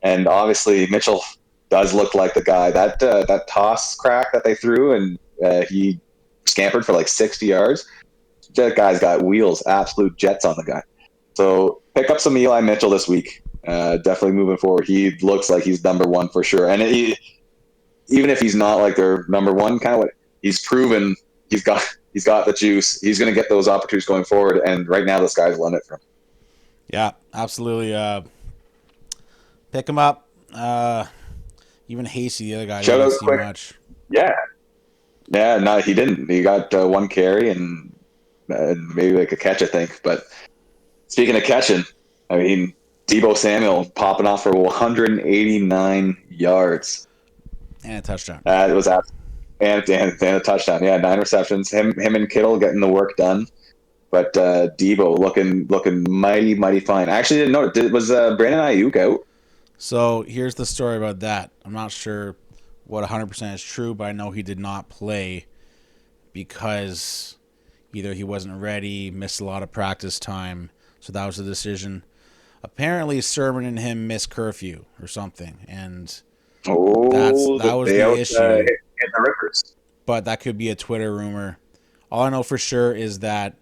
and obviously Mitchell does look like the guy. That toss crack that they threw, and he scampered for like 60 yards. That guy's got wheels, absolute jets on the guy. So pick up some Eli Mitchell this week. Definitely moving forward. He looks like he's number one for sure. And even if he's not like their number one, kind of what he's proven, he's got the juice. He's going to get those opportunities going forward. And right now, the sky's the limit for him. Yeah, absolutely. Pick him up. Even Hasty, the other guy, Shout didn't out see quick. much. Yeah. No, he didn't. He got one carry and maybe like a catch, I think. But speaking of catching, I mean, Deebo Samuel popping off for 189 yards. And a touchdown. It was and a touchdown. Yeah, 9 receptions. Him and Kittle getting the work done. But Deebo looking mighty fine. I actually didn't know. Was Brandon Ayuk out? So here's the story about that. I'm not sure what 100% is true, but I know he did not play because either he wasn't ready, missed a lot of practice time, so that was the decision. Apparently, Sermon and him missed curfew or something, and that was the issue. In the Rivers. But that could be a Twitter rumor. All I know for sure is that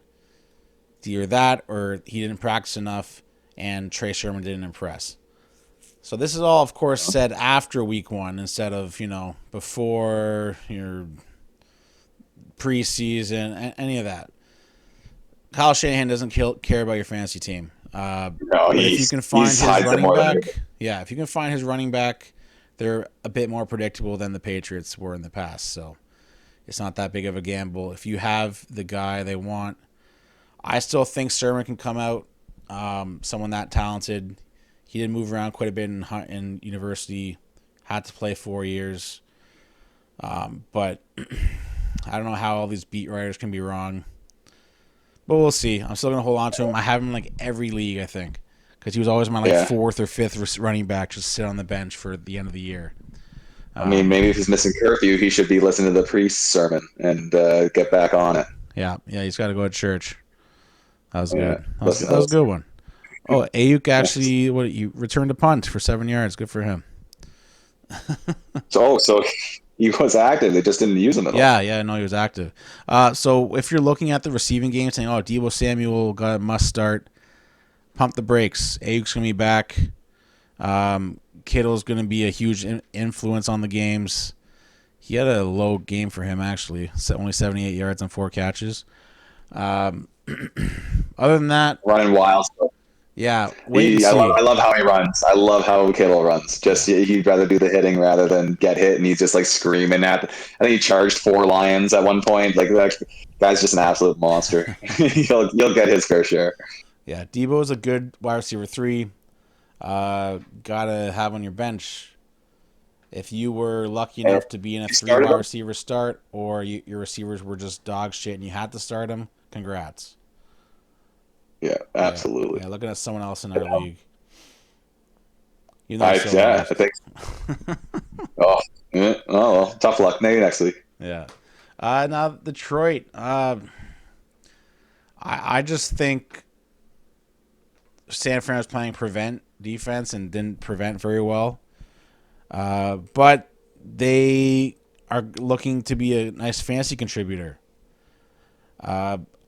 either that or he didn't practice enough, and Trey Sermon didn't impress. So this is all, of course, said after week 1 instead of, before your preseason, any of that. Kyle Shanahan doesn't care about your fantasy team. No, but if you can find his running back, if you can find his running back, they're a bit more predictable than the Patriots were in the past. So it's not that big of a gamble. If you have the guy they want, I still think Sermon can come out, someone that talented. He did move around quite a bit in university, had to play 4 years. But I don't know how all these beat writers can be wrong. But we'll see. I'm still going to hold on to him. I have him like every league, I think, because he was always my fourth or fifth running back, just sit on the bench for the end of the year. I mean, maybe if he's missing curfew, he should be listening to the priest's sermon and get back on it. Yeah, he's got to go to church. That was good. That was a good one. Oh, Ayuk actually, you returned a punt for 7 yards. Good for him. So he was active. They just didn't use him at all. Yeah, no, he was active. So if you're looking at the receiving game saying, oh, Deebo Samuel got a must start, pump the brakes. Ayuk's going to be back. Kittle's going to be a huge influence on the games. He had a low game for him, actually. Only 78 yards on 4 catches. Other than that, running wild. Yeah, I love how he runs. I love how Kittle runs. Just he'd rather do the hitting rather than get hit, and he's just like screaming at. I think he charged 4 Lions at one point. Like that guy's just an absolute monster. You'll get his fair share. Yeah, Deebo is a good wide receiver 3. Gotta have on your bench. If you were lucky enough to be in a 3 wide receiver start, or your receivers were just dog shit and you had to start them, congrats. Yeah, absolutely. Yeah, looking at someone else in our league. I think. Well, tough luck. Maybe next week. Yeah. Now Detroit. I just think San Fran was playing prevent defense and didn't prevent very well. But they are looking to be a nice fantasy contributor.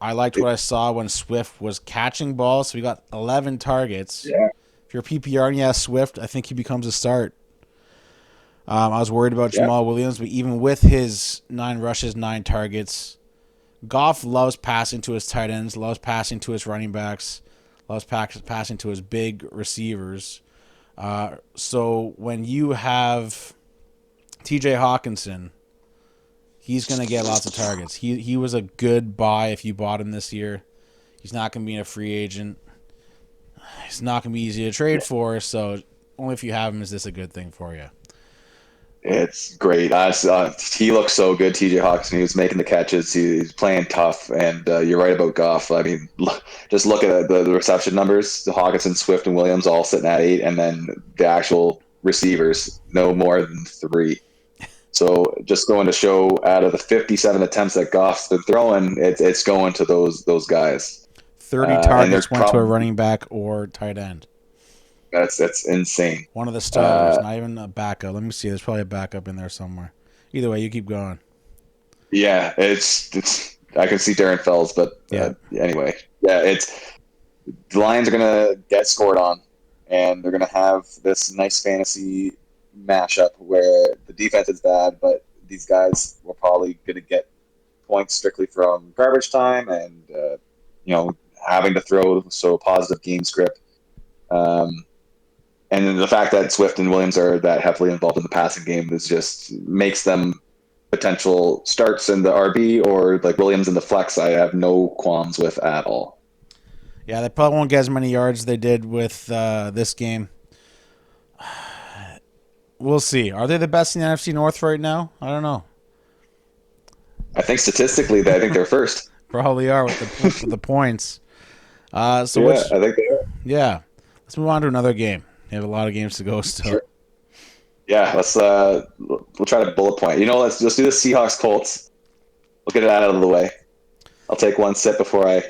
I liked what I saw when Swift was catching balls. So he got 11 targets. Yeah. If you're PPR and you have Swift, I think he becomes a start. I was worried about Jamal Williams, but even with his 9 rushes, 9 targets, Goff loves passing to his tight ends, loves passing to his running backs, loves passing to his big receivers. So when you have TJ Hawkinson, he's going to get lots of targets. He was a good buy if you bought him this year. He's not going to be a free agent. He's not going to be easy to trade for, so only if you have him is this a good thing for you. It's great. He looks so good, TJ Hawkinson. He was making the catches. He's playing tough. And you're right about Goff. I mean, just look at the reception numbers. The Hawkinson, Swift, and Williams all sitting at 8, and then the actual receivers no more than 3. So just going to show, out of the 57 attempts that Goff's been throwing, it's going to those guys. 30 targets went to a running back or tight end. That's insane. One of the starters, not even a backup. Let me see. There's probably a backup in there somewhere. Either way, you keep going. Yeah, it's. I can see Darren Fells, but anyway, the Lions are gonna get scored on, and they're gonna have this nice fantasy mashup where the defense is bad, but these guys were probably gonna get points strictly from garbage time and having to throw, so positive game script. And then the fact that Swift and Williams are that heavily involved in the passing game is just makes them potential starts in the RB, or like Williams in the flex. I have no qualms with at all. Yeah, they probably won't get as many yards as they did with this game. We'll see. Are they the best in the NFC North right now? I don't know. I think statistically, I think they're first. Probably are with the points. I think they are. Yeah. Let's move on to another game. We have a lot of games to go still. Sure. Yeah, let's we'll try to bullet point. Let's do the Seahawks Colts. We'll get it out of the way. I'll take one sip before I.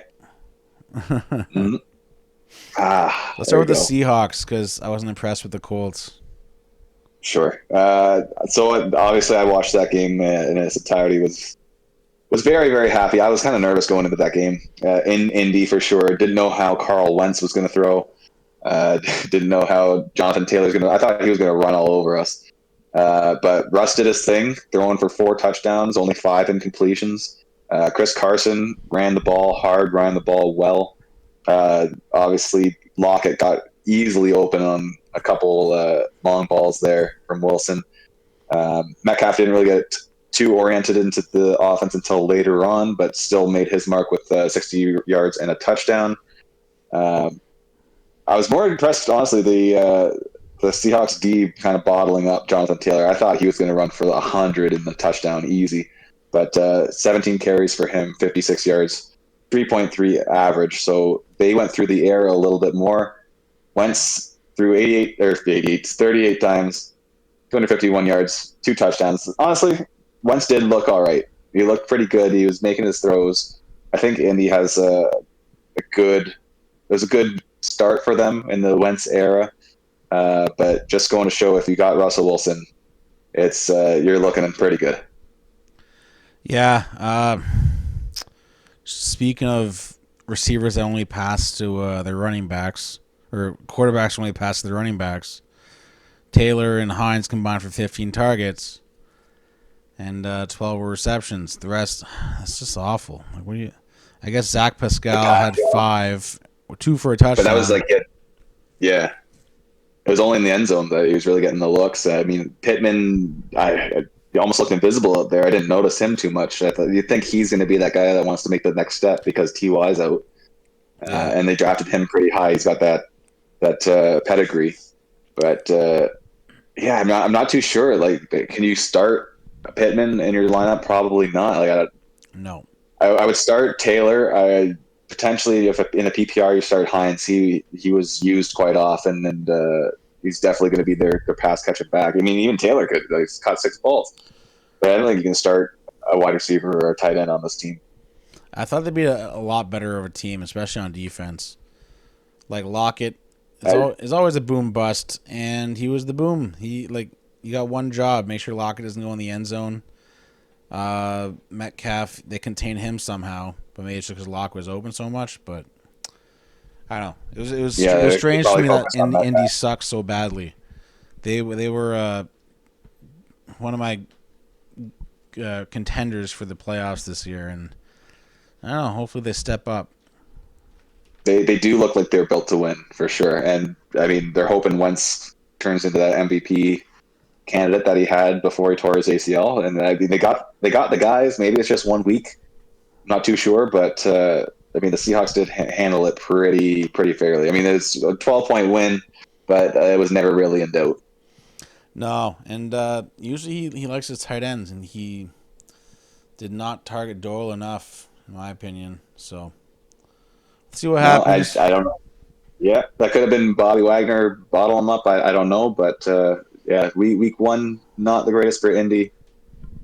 Let's start with the Seahawks because I wasn't impressed with the Colts. Sure. So obviously, I watched that game in its entirety. Was very, very happy. I was kind of nervous going into that game in Indy for sure. Didn't know how Carl Wentz was going to throw. Didn't know how Jonathan Taylor's going to. I thought he was going to run all over us. But Russ did his thing, throwing for 4 touchdowns, only 5 incompletions. Chris Carson ran the ball hard, ran the ball well. Obviously, Lockett got easily open on a couple long balls there from Wilson. Metcalf didn't really get too oriented into the offense until later on, but still made his mark with 60 yards and a touchdown. I was more impressed, honestly, the Seahawks D kind of bottling up Jonathan Taylor. I thought he was going to run for 100 in the touchdown easy, but 17 carries for him, 56 yards, 3.3 average. So they went through the air a little bit more. Wentz threw 38 times, 251 yards, 2 touchdowns. Honestly, Wentz did look all right. He looked pretty good. He was making his throws. I think Indy has a good start for them in the Wentz era. But just going to show, if you got Russell Wilson, it's you're looking pretty good. Yeah. Speaking of receivers that only pass to their running backs, or quarterbacks only pass to their running backs, Taylor and Hines combined for 15 targets and 12 receptions. The rest, that's just awful. Like, I guess Zach Pascal had 5, 2 for a touchdown. But that was yeah. It was only in the end zone that he was really getting the looks. I mean, Pittman, he almost looked invisible out there. I didn't notice him too much. I thought, you think he's going to be that guy that wants to make the next step because T.Y.'s out. And they drafted him pretty high. He's got that pedigree. But, I'm not too sure. Like, can you start Pittman in your lineup? Probably not. No. I would start Taylor. Potentially, if in a PPR you start Hines, he was used quite often, and he's definitely going to be their pass catching back. I mean, even Taylor could he's caught 6 balls, but I don't think you can start a wide receiver or a tight end on this team. I thought they'd be a lot better of a team, especially on defense. Like Lockett is always a boom bust, and he was the boom. You got one job: make sure Lockett doesn't go in the end zone. Metcalf, they contain him somehow, but maybe it's just because Lock was open so much. But I don't know. It was strange to me that Indy sucks so badly. They were one of my contenders for the playoffs this year, and I don't know. Hopefully they step up. They do look like they're built to win for sure, and I mean they're hoping Wentz turns into that MVP candidate that he had before he tore his ACL, and I mean, they got the guys. Maybe it's just 1 week, not too sure, but I mean the Seahawks did handle it pretty fairly. I mean it's a 12-point win, but it was never really in doubt. No, and usually he likes his tight ends, and he did not target Doyle enough, in my opinion. So let's see what No, I happens. I don't know. Yeah, that could have been Bobby Wagner bottle him up. I don't know, but yeah, week one not the greatest for Indy.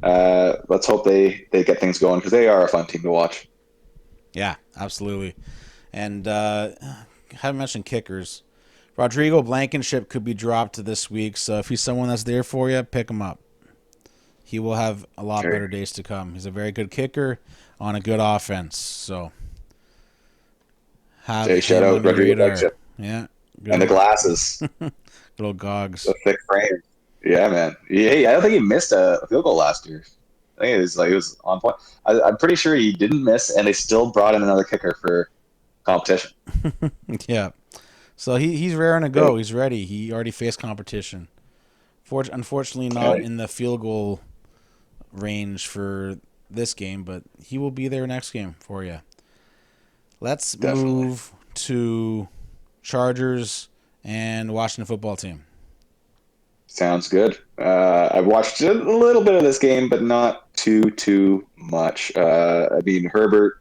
Let's hope they get things going because they are a fun team to watch. Yeah, absolutely. And haven't mentioned kickers. Rodrigo Blankenship could be dropped this week, so if he's someone that's there for you, pick him up. He will have a lot Sure. better days to come. He's a very good kicker on a good offense, so have Say shout him out on your Rodrigo radar. Blankenship Yeah, good and the old, glasses, good old the Gogs. thick frame. Yeah, man. Hey, I don't think he missed a field goal last year. I think it was on point. I'm pretty sure he didn't miss, and they still brought in another kicker for competition. Yeah, so he's raring to Hey, go. He's ready. He already faced competition. Unfortunately, not hey, in the field goal range for this game, but he will be there next game for you. Let's definitely. move to Chargers and Washington football team. Sounds good. I've watched a little bit of this game, but not too much. I mean, Herbert,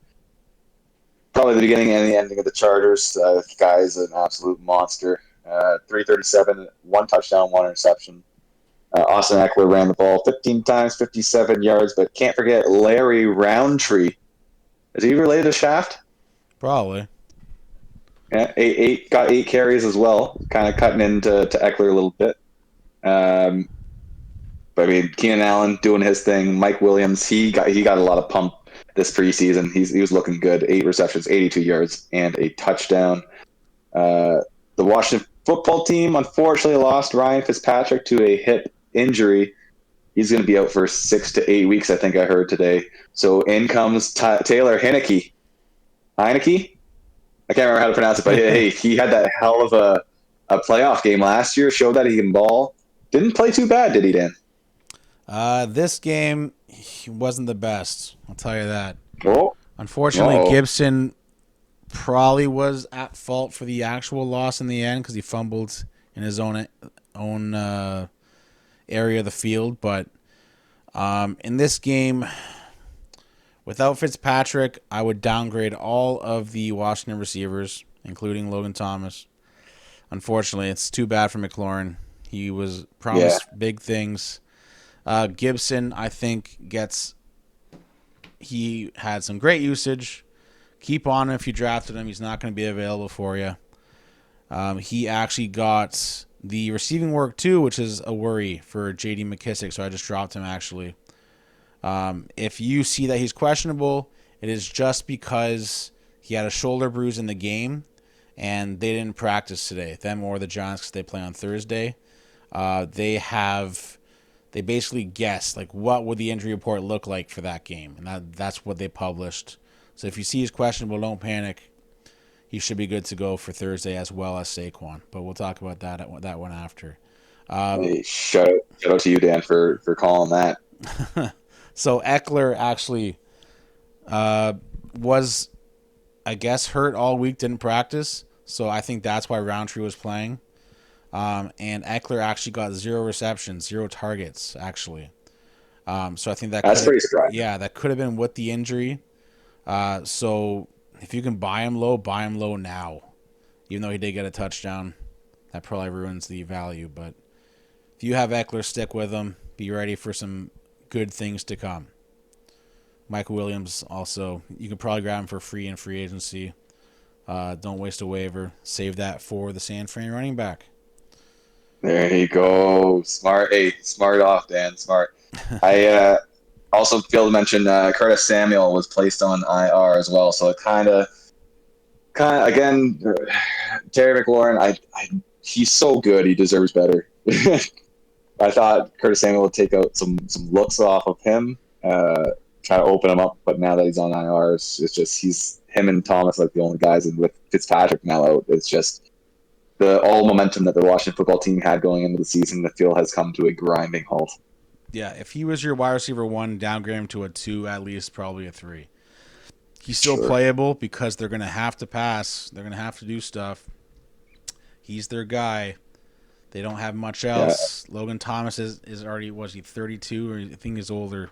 probably the beginning and the ending of the Chargers. The guy is an absolute monster. 337, one touchdown, one interception. Austin Eckler ran the ball 15 times, 57 yards, but can't forget Larry Roundtree. Is he related to Shaft? Probably. Yeah, got 8 carries as well, kind of cutting into Eckler a little bit. Um, But I mean, Keenan Allen doing his thing. Mike Williams, he got a lot of pump this preseason. He was looking good. 8 receptions, 82 yards, and a touchdown. The Washington football team unfortunately lost Ryan Fitzpatrick to a hip injury. He's going to be out for 6 to 8 weeks, I think I heard today. So in comes Taylor Heineke. Heineke? I can't remember how to pronounce it, but hey, he had that hell of a playoff game last year. Showed that he can ball. Didn't play too bad, did he, Dan? This game he wasn't the best. I'll tell you that. Oh, Unfortunately, oh. Gibson probably was at fault for the actual loss in the end because he fumbled in his own area of the field. But in this game, without Fitzpatrick, I would downgrade all of the Washington receivers, including Logan Thomas. Unfortunately, it's too bad for McLaurin. He was Yeah. promised big things. Gibson, I think, he had some great usage. Keep on him if you drafted him. He's not going to be available for you. He actually got the receiving work too, which is a worry for J.D. McKissick. So I just dropped him actually. If you see that he's questionable, it is just because he had a shoulder bruise in the game, and they didn't practice today. Them or the Giants, because they play on Thursday. They basically guessed like what would the injury report look like for that game, and that's what they published. So if you see he's questionable, don't panic. He should be good to go for Thursday as well as Saquon. But we'll talk about that one after. Um, Hey, shout out to you, Dan, for calling that. so Eckler actually uh, was, I guess, hurt all week, didn't practice. So I think that's why Roundtree was playing. And Eckler actually got 0 receptions, 0 targets, actually. So I think that That's could have, pretty surprising. yeah, that could have been with the injury. So if you can buy him low now. Even though he did get a touchdown, that probably ruins the value. But if you have Eckler, stick with him. Be ready for some good things to come. Mike Williams also, you can probably grab him for free in free agency. Don't waste a waiver. Save that for the San Fran running back. There you go. Smart. Hey, smart off, Dan. Smart. I also failed to mention Curtis Samuel was placed on IR as well. So it kind of again, Terry McLaurin. He's so good. He deserves better. I thought Curtis Samuel would take out some looks off of him, try to open him up. But now that he's on IR, it's just he's him and Thomas like the only guys, and with Fitzpatrick now out, it's just the all momentum that the Washington football team had going into the season. The field has come to a grinding halt. Yeah, if he was your wide receiver one, downgrade him to a 2, at least probably a 3. He's still Sure. playable because they're going to have to pass. They're going to have to do stuff. He's their guy. They don't have much Yeah, else. Logan Thomas is already, was he 32, or I think he's older,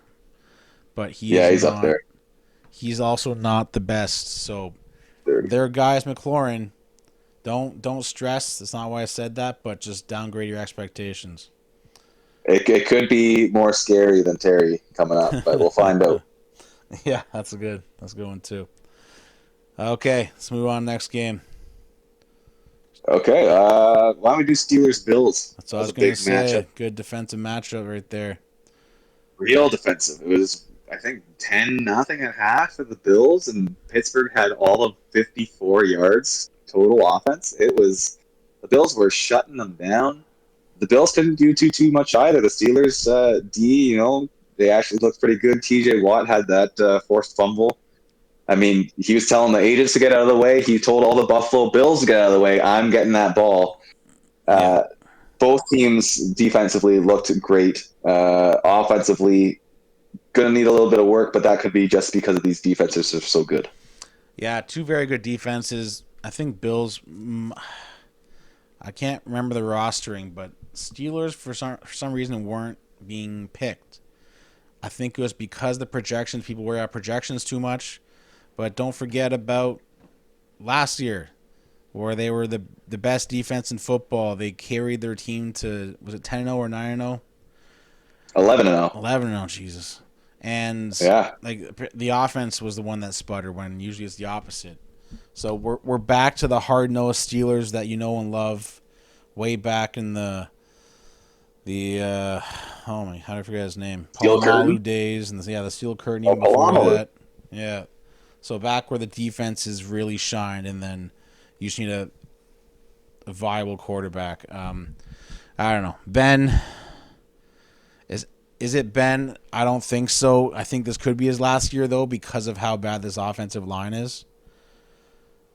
but he yeah, is he's up not. there. He's also not the best. So 30. their guys, McLaurin. Don't stress. That's not why I said that, but just downgrade your expectations. It could be more scary than Terry coming up, but we'll find out. Yeah, that's a good one too. Okay, let's move on to the next game. Okay, why don't we do Steelers Bills? That's That what I was was a gonna big matchup. say. Good defensive matchup right there. Real defensive. It was, I think, 10-0 at half for the Bills, and Pittsburgh had all of 54 yards total offense. It was the Bills were shutting them down. The Bills couldn't do too much either. The Steelers D, they actually looked pretty good. T.J. Watt had that forced fumble. I mean, he was telling the agents to get out of the way. He told all the Buffalo Bills to get out of the way. I'm getting that ball. Yeah, Uh, both teams defensively looked great. Offensively, going to need a little bit of work, but that could be just because of these defenses are so good. yeah, two very good defenses. I think Bills. I can't remember the rostering, but Steelers for some reason weren't being picked. I think it was because the projections, people worry about projections too much. But don't forget about last year, where they were the best defense in football. They carried their team to, was it 10-0 or 9-0? 11-0. 11-0, Jesus. And Yeah, like the offense was the one that sputtered when usually it's the opposite. So we're back to the hard-nosed Steelers that you know and love way back in the oh my, how did I forget his name? Steel Palomalu Curtain. days, and the Steel Curtain Oh, even before Palamalu. that. Yeah. So back where the defenses really shined, and then you just need a viable quarterback. I don't know. Ben, is it Ben? I don't think so. I think this could be his last year though, because of how bad this offensive line is.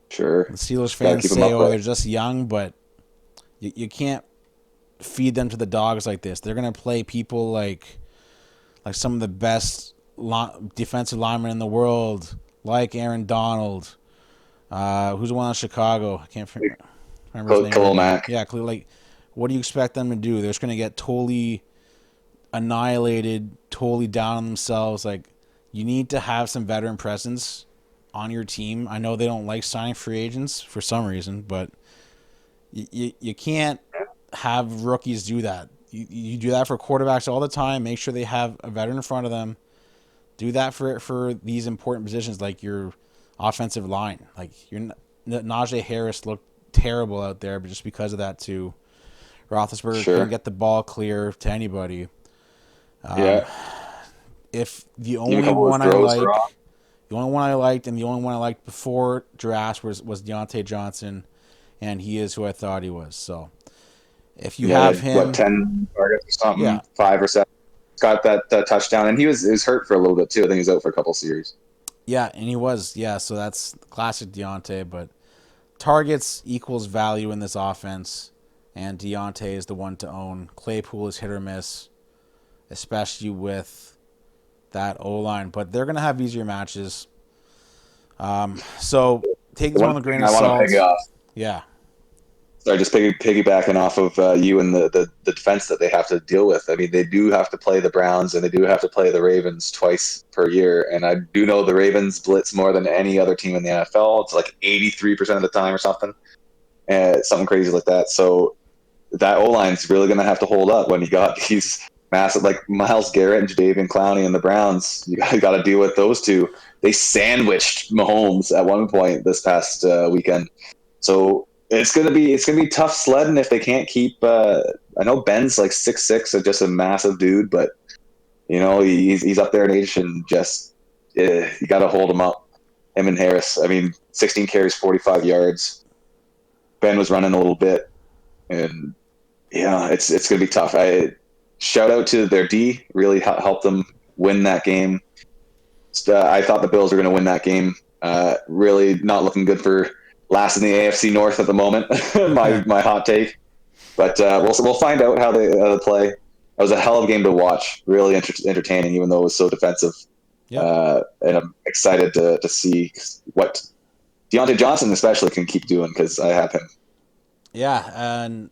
Sure. The Steelers Got to fans keep him say, "Oh, upright. they're just young," but you can't feed them to the dogs like this. They're gonna play people like some of the best defensive linemen in the world, like Aaron Donald. Who's the one in Chicago? I can't remember his name right Khalil now. Mack. Yeah, like, what do you expect them to do? They're just gonna get totally annihilated, totally down on themselves. Like, you need to have some veteran presence on your team. I know they don't like signing free agents for some reason, but you can't have rookies do that. You do that for quarterbacks all the time. Make sure they have a veteran in front of them. Do that for these important positions like your offensive line. Like your Najee Harris looked terrible out there, but just because of that too. Roethlisberger couldn't Sure. get the ball clear to anybody. Yeah. If the Even a only couple of one I throws were off. like, the only one I liked, and the only one I liked before draft was Deontay Johnson, and he is who I thought he was. So if you Yeah, have what, him, 10 targets or yeah, something, 5 or 7. Got that touchdown, and he was hurt for a little bit too. I think he was out for a couple series. yeah, and he was, yeah. So that's classic Deontay, but targets equals value in this offense, and Deontay is the one to own. Claypool is hit or miss, especially with that O line, but they're gonna have easier matches. So take The this one one with a grain thing of I want to piggy salt. off. Yeah, Sorry, just piggybacking off of you and the defense that they have to deal with. I mean, they do have to play the Browns and they do have to play the Ravens twice per year. And I do know the Ravens blitz more than any other team in the NFL. It's like 83% of the time or something crazy like that. So that O line's really going to have to hold up when you got these massive, like Miles Garrett and Jadeveon Clowney and the Browns. You got to deal with those two. They sandwiched Mahomes at one point this past weekend. So it's gonna be tough sledding if they can't keep. I know Ben's like 6'6", and just a massive dude, but he's up there in age and just you got to hold him up. Him and Harris. I mean, 16 carries, 45 yards. Ben was running a little bit, and yeah, it's gonna be tough. I shout out to their D, really helped them win that game. I thought the Bills were going to win that game. Really not looking good for last in the AFC North at the moment. my hot take, but we'll find out how they play. It was a hell of a game to watch. Really entertaining, even though it was so defensive. yep, And I'm excited to see what Deontay Johnson especially can keep doing because I have him. yeah, and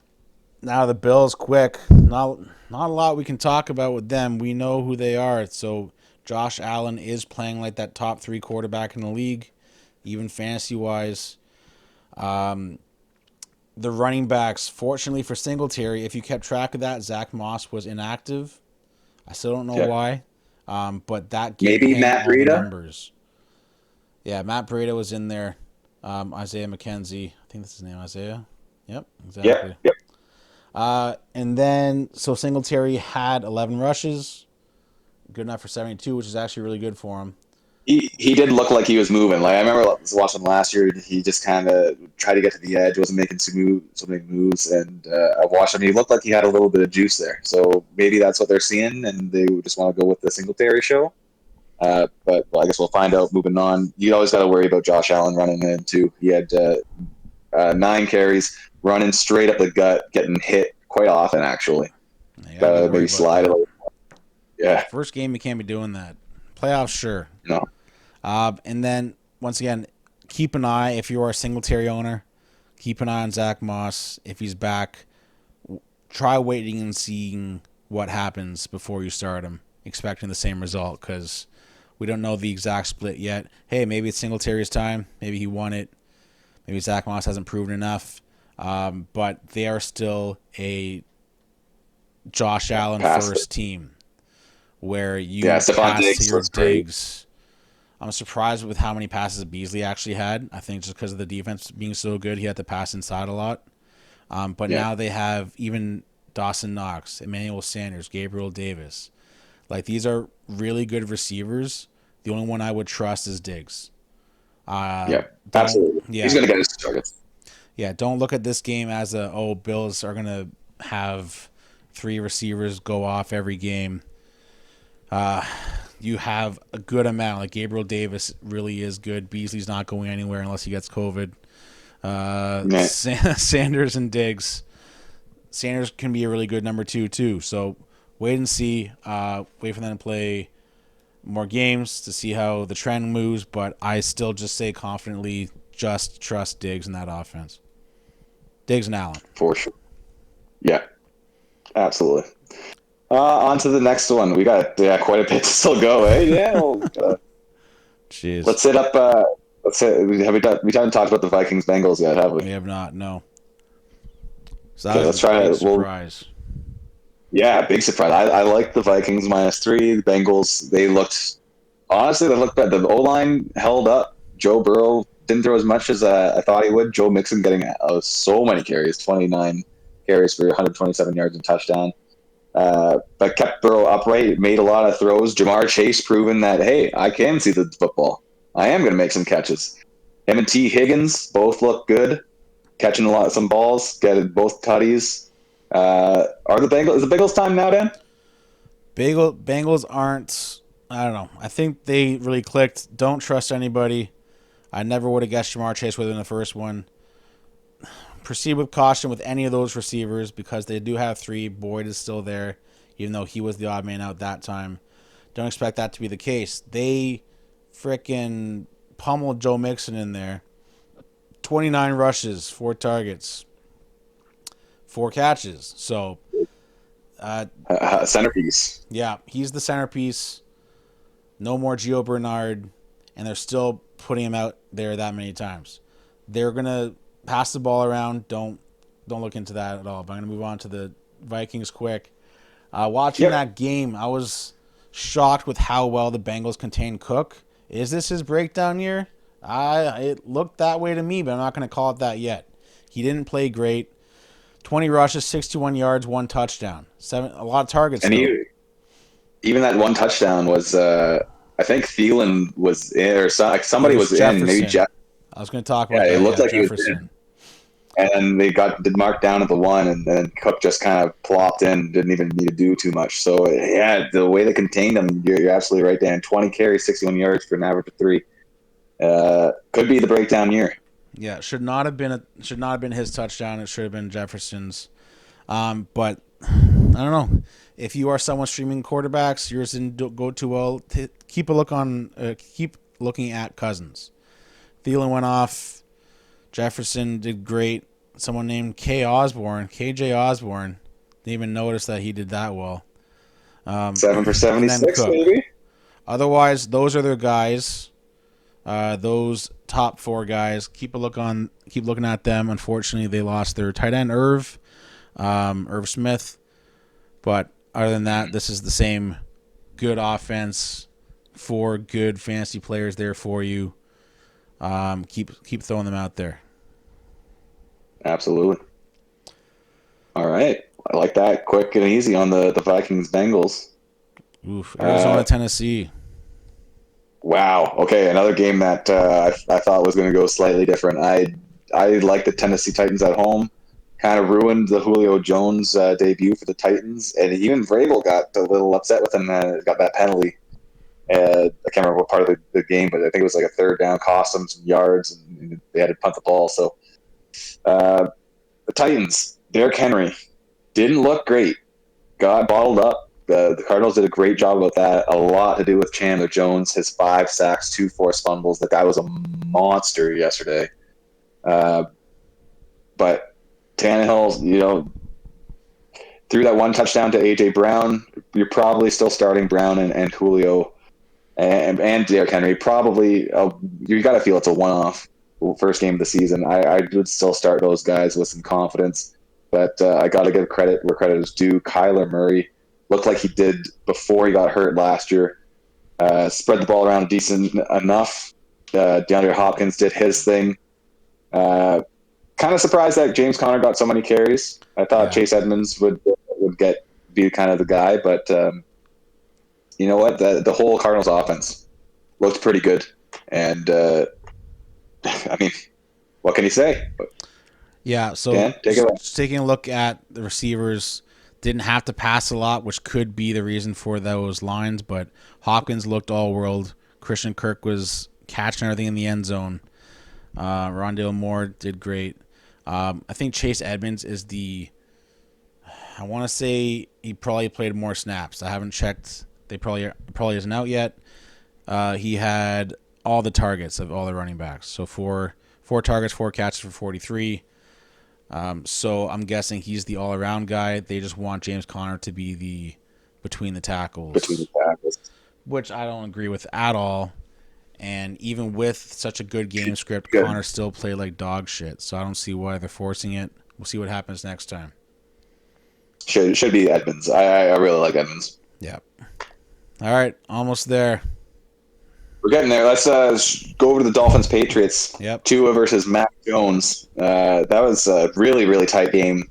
Now the Bills, quick. Not a lot we can talk about with them. We know who they are. So Josh Allen is playing like that top 3 quarterback in the league, even fantasy wise. The running backs, fortunately for Singletary, if you kept track of that, Zach Moss was inactive. I still don't know Okay. why, but that gave Maybe him Matt all the Breida. numbers. Yeah, Matt Breida was in there. Isaiah McKenzie, I think that's his name, Isaiah. Yep, Yep. exactly. Yep. And then, so Singletary had 11 rushes, good enough for 72, which is actually really good for him. He did look like he was moving. Like I remember watching him last year. He just kind of tried to get to the edge, wasn't making so many moves, and I watched him. He looked like he had a little bit of juice there. So maybe that's what they're seeing, and they just want to go with the Singletary show. But well, I guess we'll find out. Moving on, you always got to worry about Josh Allen running in too. He had 9 carries, running straight up the gut, getting hit quite often. Actually, You gotta got be to worried maybe about slide a that. little. Yeah, First game, you can't be doing that. Playoffs, sure. no, And then, once again, keep an eye, if you are a Singletary owner, keep an eye on Zach Moss. If he's back, try waiting and seeing what happens before you start him, expecting the same result, because we don't know the exact split yet. Hey, maybe it's Singletary's time. Maybe he won it. Maybe Zach Moss hasn't proven enough. But they are still a Josh Allen past it. first team where Yeah, you Stephon pass to Diggs your looks great. Diggs. I'm surprised with how many passes Beasley actually had. I think just because of the defense being so good, he had to pass inside a lot. But Yeah, now they have even Dawson Knox, Emmanuel Sanders, Gabriel Davis. Like, these are really good receivers. The only one I would trust is Diggs. yeah, Don't absolutely. He's yeah going to get his targets. yeah don't look at this game as Bills are gonna have 3 receivers go off every game. You have a good amount. Like, Gabriel Davis really is good. Beasley's not going anywhere unless he gets COVID. Yeah. Sanders and Diggs. Sanders can be a really good number 2 too. So wait and see. Wait for them to play more games to see how the trend moves. But I still just say confidently, just trust Diggs in that offense. Diggs and Allen. For sure. Yeah, absolutely. On to the next one. We got quite a bit to still go, eh? Yeah. Well, Jeez. let's hit up. Let's hit, have we haven't talked about the Vikings Bengals yet, have we? We have not. No. So that Okay, was let's a try big it. Well, surprise. yeah, big surprise. I like the Vikings -3. The Bengals. They looked bad. The O line held up. Joe Burrow didn't throw as much as I thought he would. Joe Mixon getting so many carries, 29 carries for 127 yards and touchdown. But kept Burrow upright, made a lot of throws. Jamar Chase proving that, hey, I can see the football. I am going to make some catches. Him and T. Higgins both look good, catching some balls, getting both tutties. Is the Bengals time now, Dan? Bengals aren't. I don't know. I think they really clicked. Don't trust anybody. I never would have guessed Jamar Chase within the first one. Proceed with caution with any of those receivers because they do have 3. Boyd is still there, even though he was the odd man out that time. Don't expect that to be the case. They frickin' pummeled Joe Mixon in there. 29 rushes, 4 targets, 4 catches. So, Centerpiece. yeah, he's the centerpiece. No more Gio Bernard, and they're still putting him out there that many times. They're gonna pass the ball around. Don't look into that at all. But I'm gonna move on to the Vikings quick. Watching Yep. that game, I was shocked with how well the Bengals contained Cook. Is this his breakdown year? It looked that way to me, but I'm not gonna call it that yet. He didn't play great. 20 rushes, 61 yards, 1 touchdown. A lot of targets And though. even that one touchdown was, I think Thielen was in, or It somebody was was in. Maybe Jefferson. Jeff. I was going to talk Yeah, about it that. looked Yeah, like he was in. Jefferson. And they did mark down at the 1, and then Cook just kind of plopped in, didn't even need to do too much. So yeah, the way they contained him, you're absolutely right, Dan. 20 carries, 61 yards for an average of 3. Could be the breakdown year. Yeah, should not have been his touchdown. It should have been Jefferson's. But I don't know. If you are someone streaming quarterbacks, yours didn't go too well. Keep looking at Cousins. Thielen went off. Jefferson did great. someone named KJ Osborne. Didn't even notice that he did that well. 7 for And then 76, Cook. maybe. Otherwise, those are their guys. Those top 4 guys. Keep looking at them. Unfortunately, they lost their tight end Irv Smith. But other than that, this is the same good offense. 4 good fantasy players there for you. Keep throwing them out there. Absolutely. All right. I like that. Quick and easy on the Vikings Bengals. Oof. Arizona, Tennessee. Wow. Okay, another game that I thought was going to go slightly different. I like the Tennessee Titans at home. Kind of ruined the Julio Jones debut for the Titans, and even Vrabel got a little upset with him. Got that penalty. I can't remember what part of the game, but I think it was like a third down, cost them some yards, and they had to punt the ball. So the Titans, Derrick Henry, didn't look great. Got bottled up. The Cardinals did a great job about that. A lot to do with Chandler Jones, his 5 sacks, 2 forced fumbles. The guy was a monster yesterday. But Tannehill, threw that 1 touchdown to A.J. Brown. You're probably still starting Brown and Julio and Derrick Henry. Probably, you got to feel it's a one-off first game of the season. I would still start those guys with some confidence. But I got to give credit where credit is due. Kyler Murray looked like he did before he got hurt last year. Spread the ball around decent enough. DeAndre Hopkins did his thing. Kind of surprised that James Conner got so many carries. I thought Chase Edmonds would be kind of the guy, but you know what? The whole Cardinals offense looked pretty good, and I mean, what can you say? Yeah, so Dan, take it away. Taking a look at the receivers, didn't have to pass a lot, which could be the reason for those lines, but Hopkins looked all world. Christian Kirk was catching everything in the end zone. Rondale Moore did great. I think Chase Edmonds is I want to say he probably played more snaps. I haven't checked. They probably isn't out yet. He had all the targets of all the running backs. So four targets, 4 catches for 43. So I'm guessing he's the all-around guy. They just want James Conner to be the between the tackles. Which I don't agree with at all. And even with such a good game script, Conner still played like dog shit. So I don't see why they're forcing it. We'll see what happens next time. Should be Edmonds. I really like Edmonds. Yep. All right, almost there. We're getting there. Let's go over to the Dolphins Patriots. Yep. Tua versus Mac Jones. That was a really, really tight game.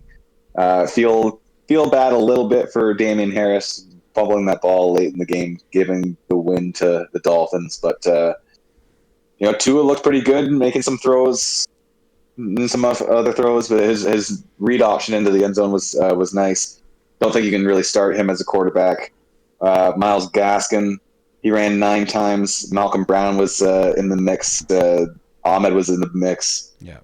Feel bad a little bit for Damian Harris fumbling that ball late in the game, giving the win to the Dolphins. But Tua looked pretty good, making some throws, and some other throws. But his read option into the end zone was nice. Don't think you can really start him as a quarterback. Myles Gaskin, he ran 9 times. Malcolm Brown was in the mix. Ahmed was in the mix. Yeah.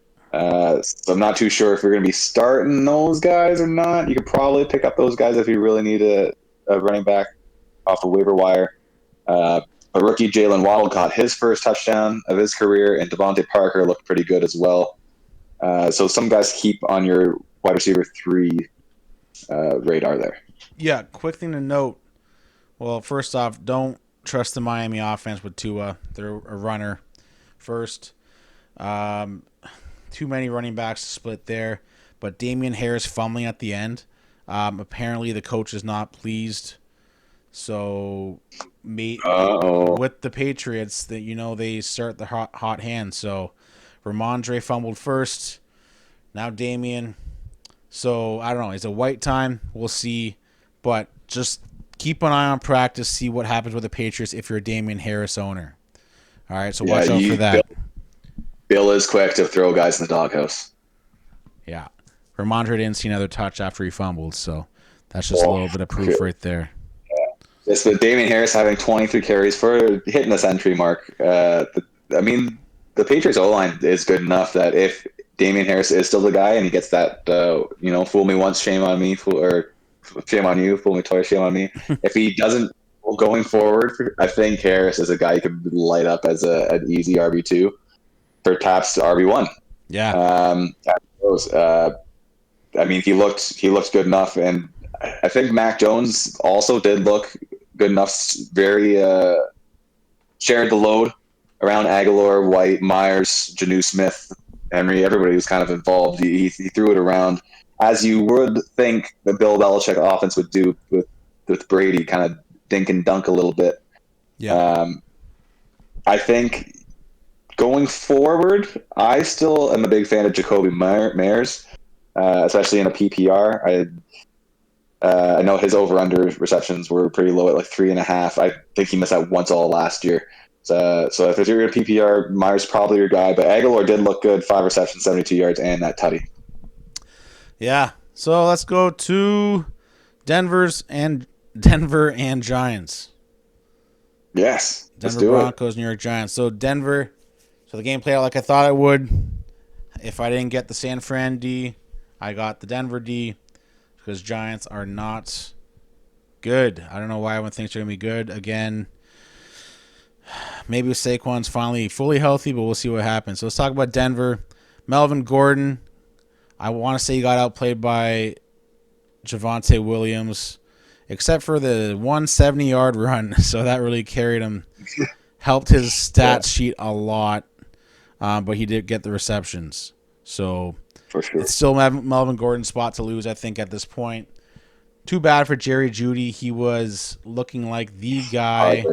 So I'm not too sure if you're going to be starting those guys or not. You could probably pick up those guys if you really need a running back off the waiver wire. A rookie Jalen Waddle caught his first touchdown of his career, and Devontae Parker looked pretty good as well. So some guys keep on your wide receiver 3 radar there. Yeah, quick thing to note. Well, first off, don't trust the Miami offense with Tua. They're a runner first. Too many running backs to split there. But Damian Harris fumbling at the end. Apparently the coach is not pleased. So with the Patriots, they start the hot hand. So Ramondre fumbled first. Now Damian. So I don't know. It's a white time. We'll see. But just keep an eye on practice. See what happens with the Patriots if you're a Damian Harris owner. All right. So watch out for that. Bill is quick to throw guys in the doghouse. Yeah. Ramondre didn't see another touch after he fumbled. So that's just a little bit of proof right there. Just with Damian Harris having 23 carries for hitting the century mark. The Patriots O-line is good enough that if Damian Harris is still the guy and he gets that, fool me once, shame on me, or shame on you, fool me twice, shame on me. If he doesn't, going forward, I think Harris is a guy you could light up as an easy RB2 for Taps to RB1. Yeah. Broncos. I mean, he looked good enough, and I think Mac Jones also did look good enough. Very shared the load around Aguilar, White, Myers, Janu Smith, Henry. Everybody was kind of involved. He threw it around as you would think the Bill Belichick offense would do with Brady, kind of dink and dunk a little bit. Yeah. I think going forward, I still am a big fan of Jacoby Myers, especially in a PPR. I know his over/under receptions were pretty low at like 3.5. I think he missed that once all last year. So if you're in a PPR, Myers probably your guy. But Aguilar did look good, 5 receptions, 72 yards, and that tutty. Yeah. So let's go to Denver and Giants. Yes, let's Denver do Broncos, New York Giants. So Denver. So the game played out like I thought it would. If I didn't get the San Fran D, I got the Denver D. Because Giants are not good. I don't know why everyone thinks they're going to be good. Again, maybe Saquon's finally fully healthy, but we'll see what happens. So let's talk about Denver. Melvin Gordon, I want to say he got outplayed by Javonte Williams, except for the 170-yard run. So that really carried him, helped his stat sheet a lot, but he did get the receptions. So for sure. It's still Melvin Gordon's spot to lose, I think, at this point. Too bad for Jerry Jeudy. He was looking like the guy.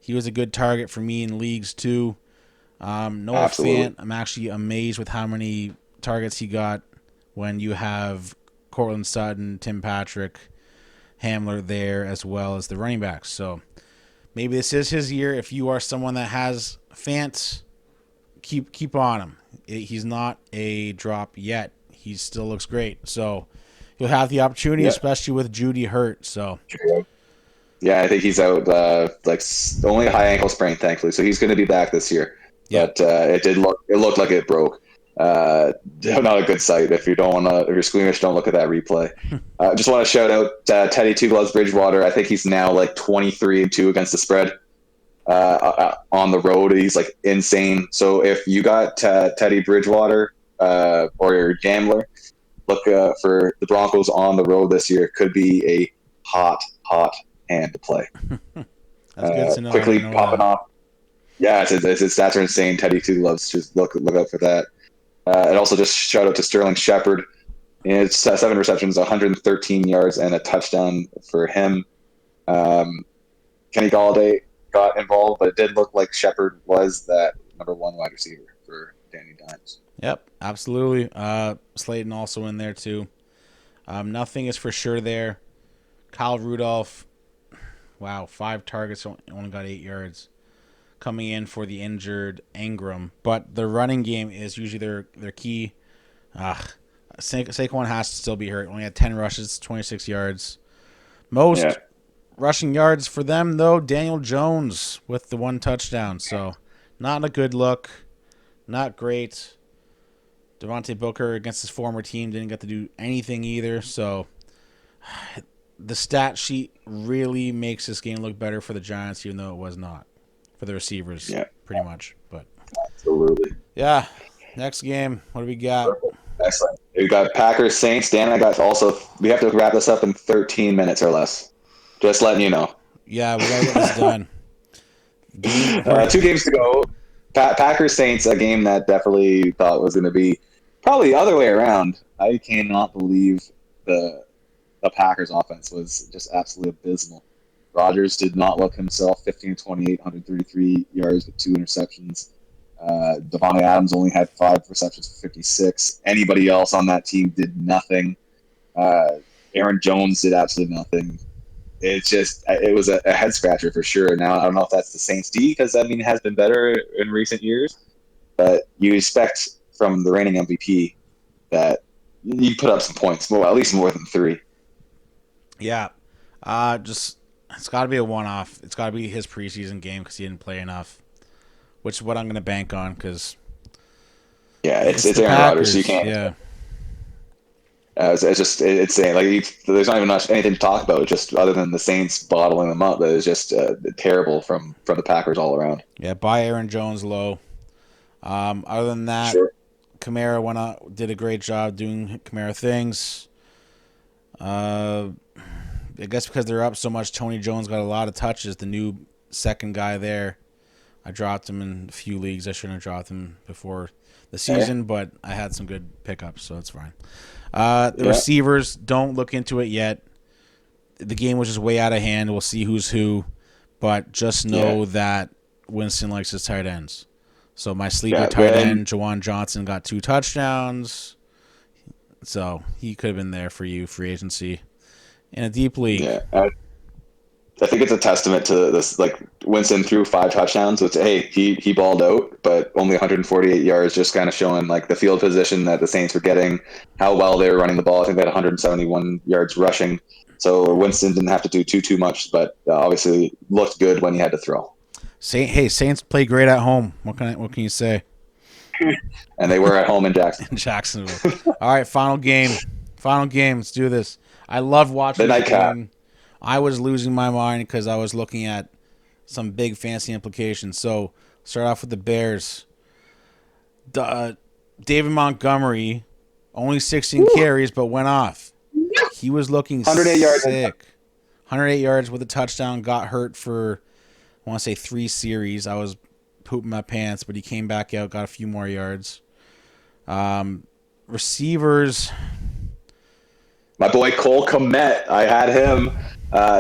He was a good target for me in leagues, too. Noah Fant, I'm actually amazed with how many targets he got when you have Cortland Sutton, Tim Patrick, Hamler there, as well as the running backs. So maybe this is his year. If you are someone that has Fant, keep on him. He's not a drop yet. He still looks great. So you'll have the opportunity, especially with Jeudy hurt. So yeah, I think he's out like only a high ankle sprain, thankfully. So he's going to be back this year. Yeah. But it looked like it broke. Not a good sight. If you're squeamish, don't look at that replay. Just want to shout out Teddy Two Gloves Bridgewater. I think he's now like 23-2 against the spread. On the road, he's like insane. So if you got Teddy Bridgewater or your gambler, look for the Broncos on the road this year. Could be a hot hand to play. That's good to know. Quickly popping off. Yeah, his stats are insane. Teddy Two Gloves. Just look out for that. And also just shout out to Sterling Shepard. It's 7 receptions, 113 yards, and a touchdown for him. Kenny Galladay got involved, but it did look like Shepard was that number 1 wide receiver for Danny Dimes. Yep, absolutely. Slayton also in there too. Nothing is for sure there. Kyle Rudolph, wow, 5 targets, only got 8 yards. Coming in for the injured Ingram, but the running game is usually their key. Saquon has to still be hurt. Only had 10 rushes, 26 yards. Most rushing yards for them, though, Daniel Jones with the 1 touchdown. So not a good look. Not great. Devontae Booker against his former team didn't get to do anything either. So the stat sheet really makes this game look better for the Giants, even though it was not. For the receivers, pretty much. But absolutely. Yeah. Next game. What do we got? Excellent. We got Packers Saints. Dan, we have to wrap this up in 13 minutes or less. Just letting you know. Yeah, we gotta get this done. 2 games to go. Packers Saints, a game that definitely thought was going to be probably the other way around. I cannot believe the Packers offense was just absolutely abysmal. Rodgers did not look himself. 15-28, 133 yards with 2 interceptions. Devontae Adams only had 5 receptions for 56. Anybody else on that team did nothing. Aaron Jones did absolutely nothing. It was a head scratcher for sure. Now I don't know if that's the Saints D, because it has been better in recent years, but you expect from the reigning MVP that you put up some points, at least more than 3. Yeah, it's got to be a one-off. It's got to be his preseason game because he didn't play enough, which is what I'm going to bank on because. Yeah, it's Aaron Rodgers. So you can't. Yeah. It's saying there's not even much anything to talk about, just other than the Saints bottling them up. That is just terrible from the Packers all around. Yeah, buy Aaron Jones low. Other than that, Kamara went out, did a great job doing Kamara things. I guess because they're up so much, Tony Jones got a lot of touches. The new second guy there. I dropped him in a few leagues. I shouldn't have dropped him before the season, but I had some good pickups, so it's fine. The receivers, don't look into it yet. The game was just way out of hand. We'll see who's who, but just know that Winston likes his tight ends. So my sleeper tight end, Jawan Johnson, got 2 touchdowns. So he could have been there for you, free agency, in a deep league. Yeah, I think it's a testament to this. Like Winston threw 5 touchdowns, which he balled out, but only 148 yards, just kind of showing like the field position that the Saints were getting, how well they were running the ball. I think they had 171 yards rushing, so Winston didn't have to do too much, but obviously looked good when he had to throw. Saints play great at home. What can you say? And they were at home in Jacksonville. Jacksonville. All right, final game. Let's do this. I love watching the this game. I was losing my mind because I was looking at some big fancy implications. So, start off with the Bears. David Montgomery, only 16 carries, but went off. He was looking 108 yards. Sick. 108 yards with a touchdown. Got hurt for, I want to say, 3 series. I was pooping my pants, but he came back out, got a few more yards. Receivers. My boy Cole Kmet, I had him.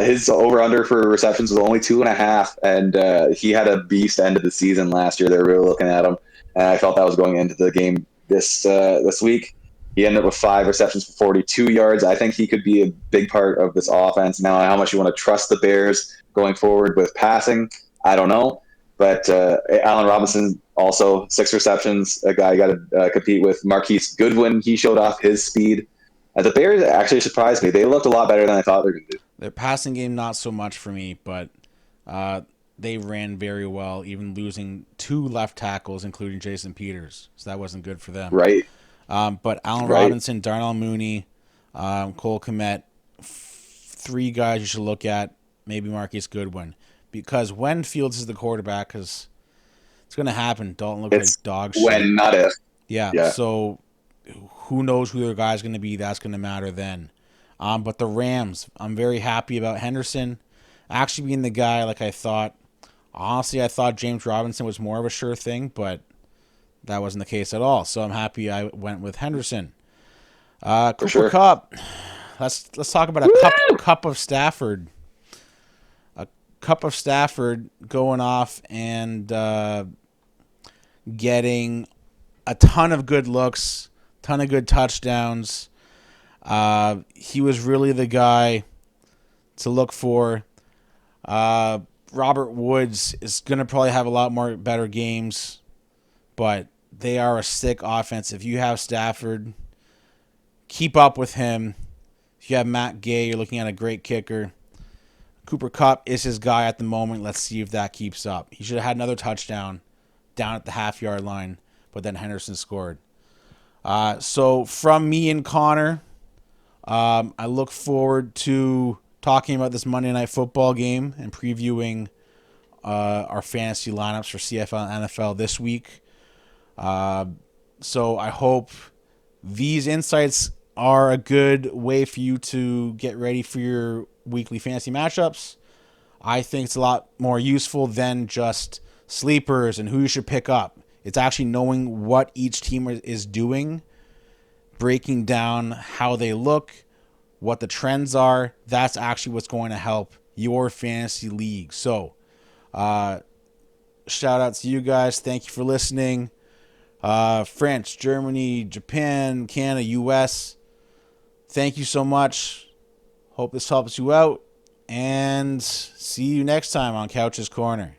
His over/under for receptions was only 2.5, and he had a beast end of the season last year. They were really looking at him, and I felt that was going into the game this week. He ended up with 5 receptions for 42 yards. I think he could be a big part of this offense. Now, how much you want to trust the Bears going forward with passing, I don't know. But Allen Robinson also 6 receptions. A guy you got to compete with. Marquise Goodwin, he showed off his speed. The Bears actually surprised me. They looked a lot better than I thought they were going to do. Their passing game, not so much for me, but they ran very well, even losing 2 left tackles, including Jason Peters. So that wasn't good for them. Right. But Allen Robinson, Darnell Mooney, Cole Kmet, 3 guys you should look at, maybe Marquise Goodwin. Because when Fields is the quarterback, because it's going to happen, Dalton looks like dog shit. When, not if. Yeah, so who knows who their guy's going to be, that's going to matter then. But the Rams, I'm very happy about Henderson actually being the guy like I thought. Honestly, I thought James Robinson was more of a sure thing, but that wasn't the case at all. So I'm happy I went with Henderson. Cooper Kupp. Let's talk about a cup of Stafford. A cup of Stafford going off and getting a ton of good looks, ton of good touchdowns. He was really the guy to look for. Robert Woods is going to probably have a lot more better games, but they are a sick offense. If you have Stafford, keep up with him. If you have Matt Gay, you're looking at a great kicker. Cooper Kupp is his guy at the moment. Let's see if that keeps up. He should have had another touchdown down at the half-yard line, but then Henderson scored. So from me and Connor, I look forward to talking about this Monday Night Football game and previewing our fantasy lineups for CFL and NFL this week. So I hope these insights are a good way for you to get ready for your weekly fantasy matchups. I think it's a lot more useful than just sleepers and who you should pick up. It's actually knowing what each team is doing, breaking down how they look, what the trends are. That's actually what's going to help your fantasy league. So, shout out to you guys. Thank you for listening. France, Germany, Japan, Canada, US. Thank you so much. Hope this helps you out. And see you next time on Couch's Corner.